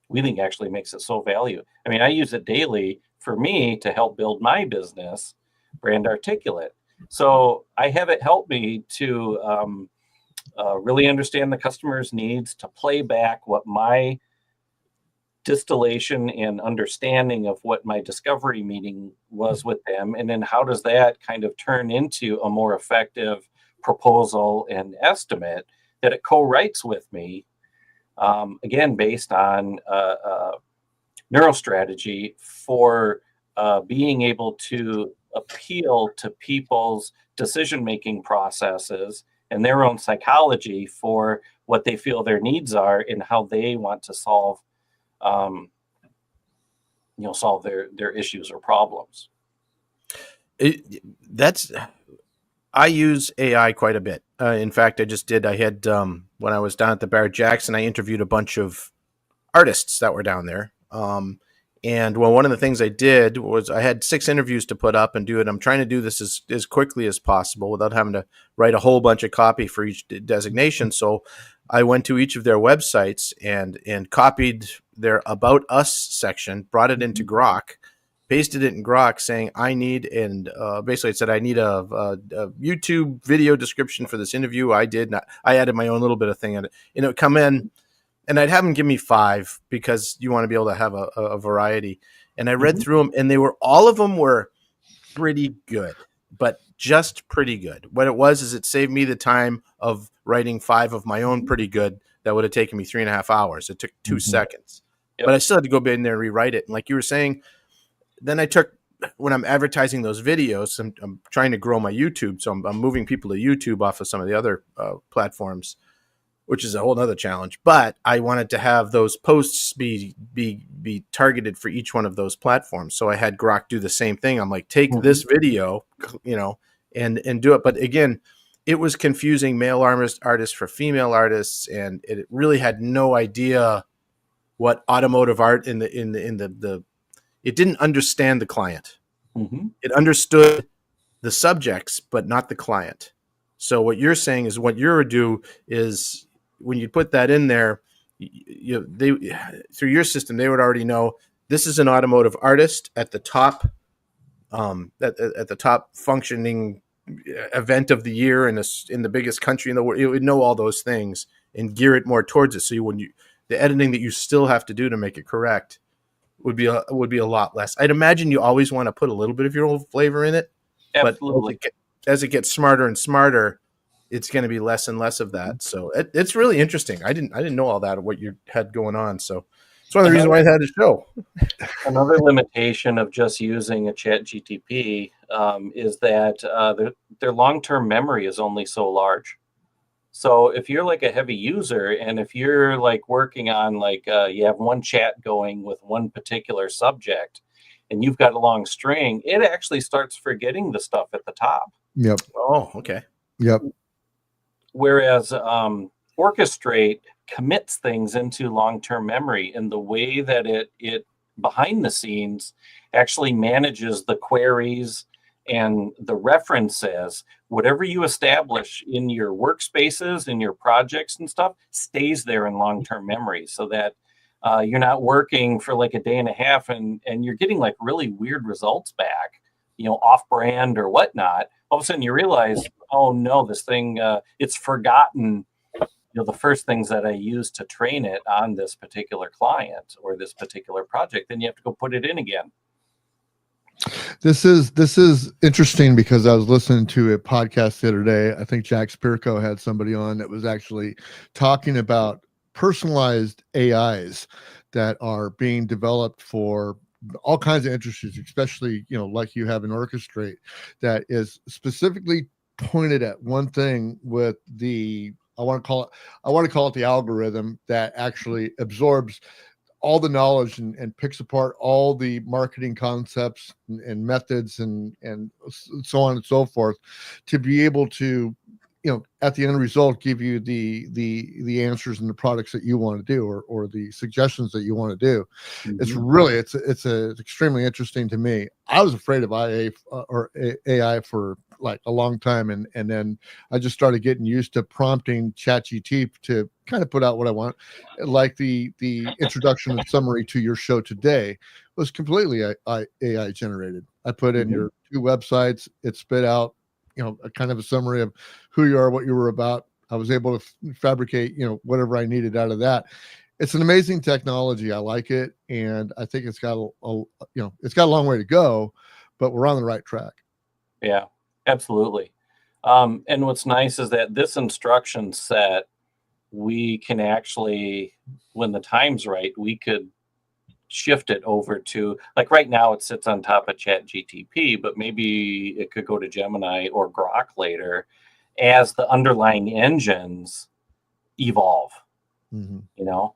we think actually makes it so valuable. I mean, I use it daily for me to help build my business, Brand Articulate. So I have it help me to really understand the customer's needs, to play back what my distillation and understanding of what my discovery meeting was with them, and then how does that kind of turn into a more effective proposal and estimate that it co-writes with me, again based on neurostrategy for being able to appeal to people's decision-making processes and their own psychology for what they feel their needs are and how they want to solve solve their issues or problems. I use AI quite a bit. In fact, I had when I was down at the Barrett Jackson, I interviewed a bunch of artists that were down there. And one of the things I did was I had 6 interviews to put up and do it. I'm trying to do this as quickly as possible without having to write a whole bunch of copy for each designation. So I went to each of their websites and copied their About Us section, brought it into Grok, pasted it in Grok saying, I need, and basically it said, I need a YouTube video description for this interview. I added my own little bit of thing in it. And it would come in, and I'd have them give me 5 because you want to be able to have a variety. And I read through them, and all of them were pretty good, but just pretty good. What it was is it saved me the time of writing 5 of my own pretty good that would have taken me 3.5 hours. It took 2 seconds, but I still had to go in there and rewrite it. And like you were saying, then when I'm advertising those videos, I'm trying to grow my YouTube. So I'm moving people to YouTube off of some of the other platforms, which is a whole other challenge. But I wanted to have those posts be targeted for each one of those platforms. So I had Grok do the same thing. I'm like, take this video, and do it. But again, it was confusing male artists for female artists, and it really had no idea what automotive art it didn't understand the client. It understood the subjects, but not the client. So what you're saying is what you're do is when you put that in there, through your system, they would already know this is an automotive artist at the top, at the top functioning event of the year in the biggest country in the world. It would know all those things and gear it more towards it. So the editing that you still have to do to make it correct would be a lot less. I'd imagine you always want to put a little bit of your own flavor in it. Absolutely. But as it gets smarter and smarter, it's going to be less and less of that. So it's really interesting. I didn't know all that, what you had going on. So it's one of the reasons why I had the show. Another limitation of just using a Chat GTP is that their long-term memory is only so large. So if you're like a heavy user, and if you're like working on you have one chat going with one particular subject, and you've got a long string, it actually starts forgetting the stuff at the top. Yep. Oh, okay. Yep. Whereas Orchestraight commits things into long-term memory in the way that it behind the scenes actually manages the queries and the references. Whatever you establish in your workspaces, in your projects and stuff, stays there in long-term memory, so that You're not working for like a day and a half, and you're getting like really weird results back, off brand or whatnot. All of a sudden you realize, oh no, this thing, it's forgotten, the first things that I used to train it on this particular client or this particular project. Then you have to go put it in again. This is interesting because I was listening to a podcast the other day. I think Jack Spirko had somebody on that was actually talking about personalized AIs that are being developed for all kinds of industries, especially, like you have an Orchestraight that is specifically pointed at one thing with the, I want to call it the algorithm that actually absorbs all the knowledge and picks apart all the marketing concepts and methods and so on and so forth to be able to, at the end result, give you the answers and the products that you want to do, or the suggestions that you want to do. It's really, it's extremely interesting to me. I was afraid of AI for like a long time. And then I just started getting used to prompting ChatGPT to kind of put out what I want. Like the introduction and summary to your show today was completely AI generated. I put in your 2 websites, it spit out, a kind of a summary of who you are, what you were about. I was able to fabricate, whatever I needed out of that. It's an amazing technology. I like it. And I think it's got it's got a long way to go, but we're on the right track. Yeah, absolutely. And what's nice is that this instruction set, we can actually, when the time's right, we could shift it over to, like right now it sits on top of ChatGPT, but maybe it could go to Gemini or Grok later as the underlying engines evolve.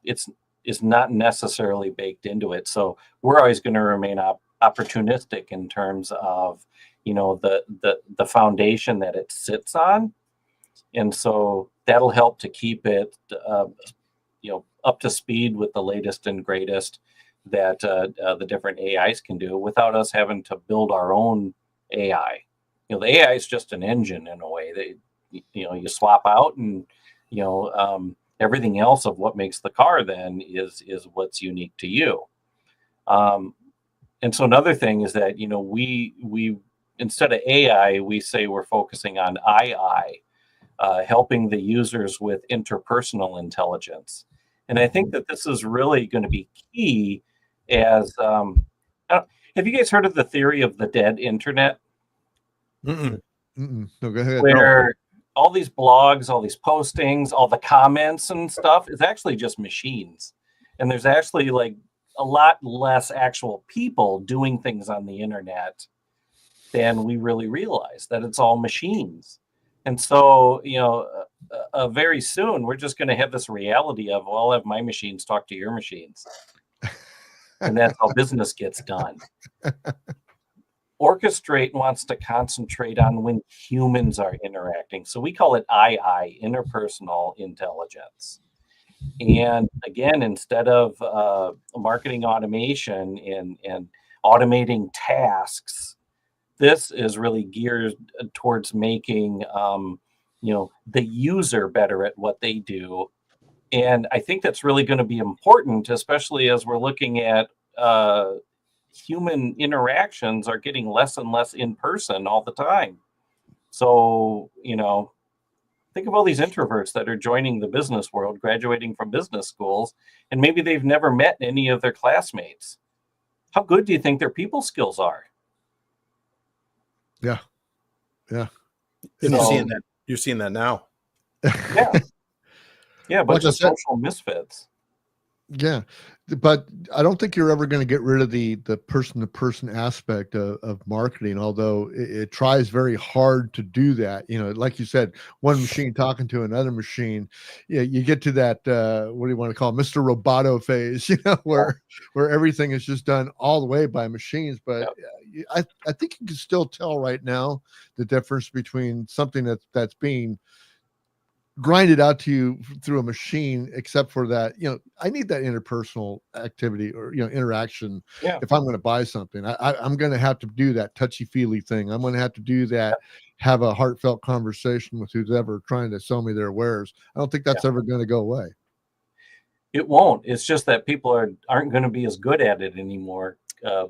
It's not necessarily baked into it. So we're always going to remain opportunistic in terms of, the foundation that it sits on. And so that'll help to keep it, up to speed with the latest and greatest that the different AIs can do without us having to build our own AI. The AI is just an engine in a way that, you swap out, and, everything else of what makes the car then is what's unique to you. And so another thing is that, we instead of AI, we say we're focusing on II, helping the users with interpersonal intelligence. And I think that this is really going to be key as, have you guys heard of the theory of the dead internet? No, go ahead. Where all these blogs, all these postings, all the comments and stuff is actually just machines. And there's actually like a lot less actual people doing things on the internet than we really realize, that it's all machines. And so, very soon we're just going to have this reality of, well, I'll have my machines talk to your machines. And that's how business gets done. Orchestraight wants to concentrate on when humans are interacting. So we call it II, interpersonal intelligence. And again, instead of marketing automation and automating tasks, this is really geared towards making, the user better at what they do. And I think that's really going to be important, especially as we're looking at human interactions are getting less and less in person all the time. So, think of all these introverts that are joining the business world, graduating from business schools, and maybe they've never met any of their classmates. How good do you think their people skills are? Yeah. You're seeing that now. Yeah, a bunch of social misfits. Yeah, but I don't think you're ever going to get rid of the person-to-person aspect of marketing, although it tries very hard to do that. Like you said, one machine talking to another machine. Yeah, you get to that, what do you want to call it, Mr. Roboto phase, where everything is just done all the way by machines. But I think you can still tell right now the difference between something that's being grinded out to you through a machine, except for that, I need that interpersonal activity or, interaction. Yeah. If I'm going to buy something, I'm going to have to do that touchy-feely thing. I'm going to have to do that, have a heartfelt conversation with who's ever trying to sell me their wares. I don't think that's ever going to go away. It won't. It's just that people aren't going to be as good at it anymore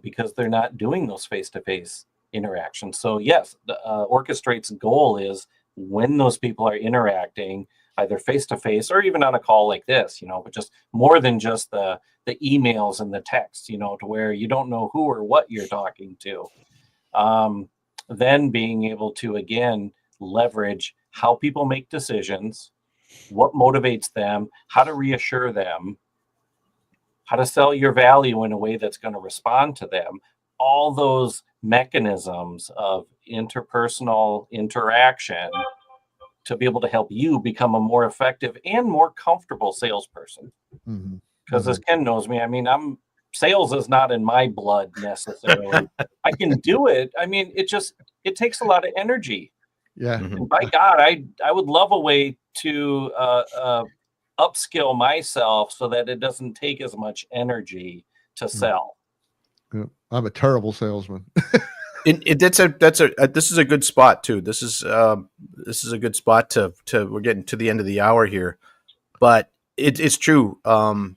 because they're not doing those face-to-face interactions. So yes, Orchestrate's goal is when those people are interacting, either face-to-face or even on a call like this, but just more than just the emails and the text, to where you don't know who or what you're talking to. Then being able to, again, leverage how people make decisions, what motivates them, how to reassure them, how to sell your value in a way that's going to respond to them. All those mechanisms of interpersonal interaction to be able to help you become a more effective and more comfortable salesperson. Because as Ken knows me, sales is not in my blood necessarily. I can do it. It takes a lot of energy. Yeah. And by God, I would love a way to upskill myself so that it doesn't take as much energy to sell. Yeah. I'm a terrible salesman. This is a good spot too. This is a good spot to we're getting to the end of the hour here, but it's true. One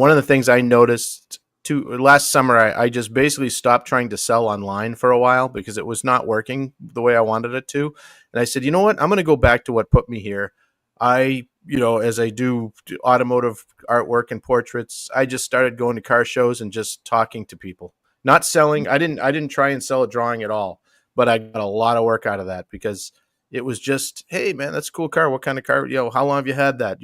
of the things I noticed last summer, I just basically stopped trying to sell online for a while because it was not working the way I wanted it to. And I said, you know what, I'm going to go back to what put me here. As I do automotive artwork and portraits, I just started going to car shows and just talking to people, not selling. I didn't try and sell a drawing at all, but I got a lot of work out of that because it was just, hey man, that's a cool car. What kind of car? How long have you had that?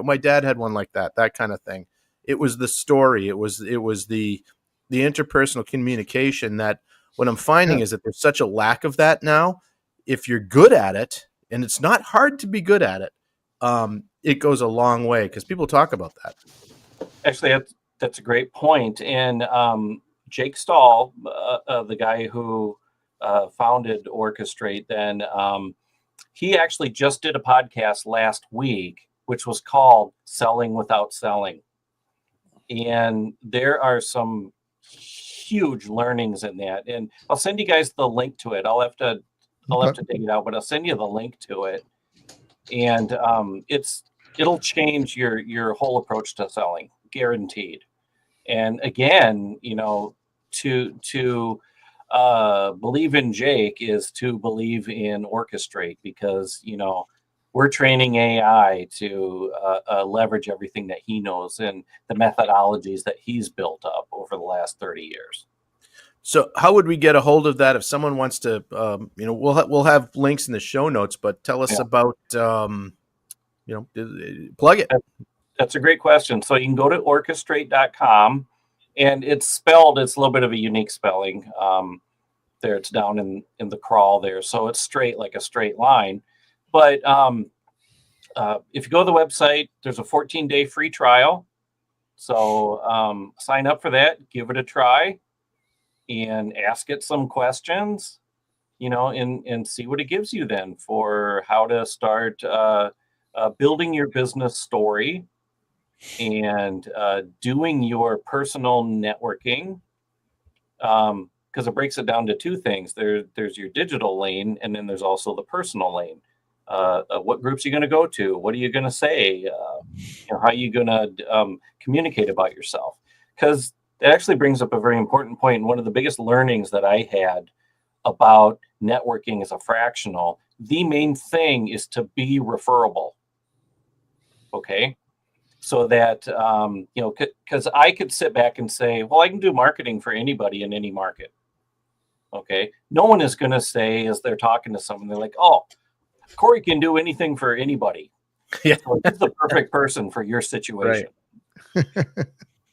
My dad had one like that kind of thing. It was the story. It was the interpersonal communication that what I'm finding is that there's such a lack of that now. If you're good at it, and it's not hard to be good at it, it goes a long way because people talk about that. Actually, that's a great point. And Jake Stahl, the guy who founded Orchestraight, then he actually just did a podcast last week, which was called Selling Without Selling. And there are some huge learnings in that. And I'll send you guys the link to it. I'll have to dig it out, but I'll send you the link to it. And it'll change your whole approach to selling, guaranteed. And again, to believe in Jake is to believe in Orchestrate because, we're training AI to leverage everything that he knows and the methodologies that he's built up over the last 30 years. So how would we get a hold of that if someone wants to, we'll have links in the show notes, but tell us about, plug it. That's a great question. So you can go to orchestraight.com and it's a little bit of a unique spelling. There it's down in the crawl there. So it's straight, like a straight line. But if you go to the website, there's a 14-day free trial. So sign up for that, give it a try, and ask it some questions, and see what it gives you then for how to start building your business story and doing your personal networking. Because it breaks it down to two things. There's your digital lane, and then there's also the personal lane. What groups are you going to go to? What are you going to say? How are you going to communicate about yourself? Because it actually brings up a very important point. And one of the biggest learnings that I had about networking as a fractional, the main thing is to be referable. Okay. So that, because I could sit back and say, well, I can do marketing for anybody in any market. Okay. No one is going to say, as they're talking to someone, they're like, oh, Cory can do anything for anybody. Yeah. So he's the perfect person for your situation. Right.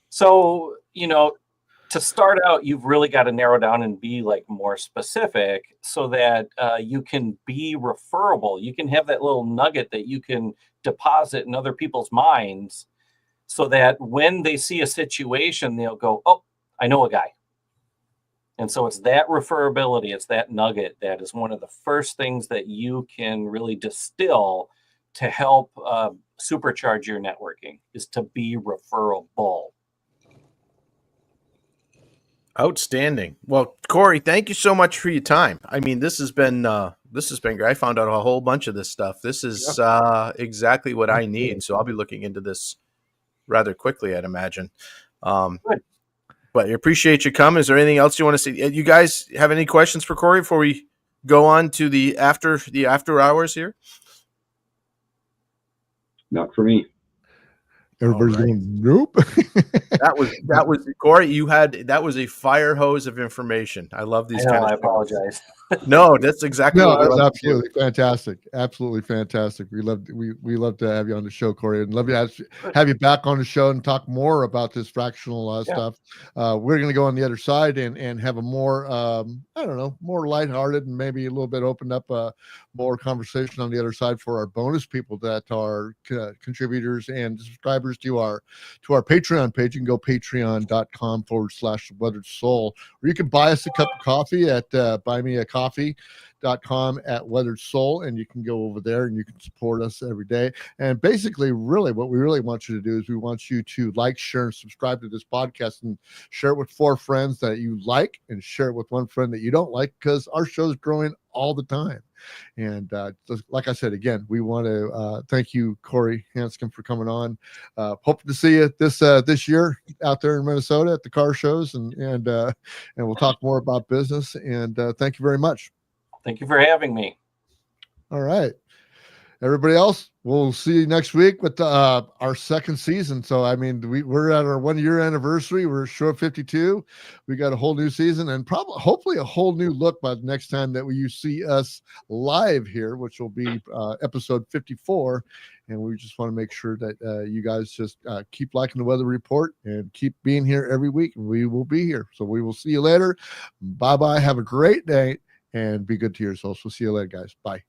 So, to start out, you've really got to narrow down and be more specific so that you can be referable. You can have that little nugget that you can deposit in other people's minds so that when they see a situation, they'll go, oh, I know a guy. And so it's that referability, it's that nugget that is one of the first things that you can really distill to help supercharge your networking, is to be referable. Outstanding. Well, Cory, thank you so much for your time. This has been great. I found out a whole bunch of this stuff. This is exactly what I need. So I'll be looking into this rather quickly, I'd imagine. Good. But I appreciate you coming. Is there anything else you want to say? You guys have any questions for Cory before we go on to the after hours here? Not for me. Everybody's All right. going, nope. That was Cory. That was a fire hose of information. I love these kind of I shows. apologize. No, that's exactly No, what we that's like to do. absolutely fantastic. Absolutely fantastic. We love to have you on the show, Cory, and love to have you back on the show and talk more about this fractional stuff. We're going to go on the other side and have a more, more lighthearted and maybe a little bit opened up more conversation on the other side for our bonus people that are contributors and subscribers to our Patreon page. You can go patreon.com/weathered soul, or you can buy us a cup of coffee at buymeacoffee.com/weathered soul, and you can go over there and you can support us every day. And basically, really what we really want you to do is we want you to like, share, and subscribe to this podcast and share it with 4 friends that you like and share it with 1 friend that you don't like, because our show is growing all the time. And just like I said, again, we want to thank you, Cory Hanscom, for coming on. Hope to see you this year out there in Minnesota at the car shows, and we'll talk more about business. And thank you very much. Thank you for having me. All right. Everybody else, we'll see you next week with our second season. So, I mean, we're at our 1-year anniversary. We're show 52. We got a whole new season and hopefully a whole new look by the next time that you see us live here, which will be episode 54. And we just want to make sure that you guys just keep liking the weather report and keep being here every week. And we will be here. So we will see you later. Bye-bye. Have a great day and be good to yourselves. We'll see you later, guys. Bye.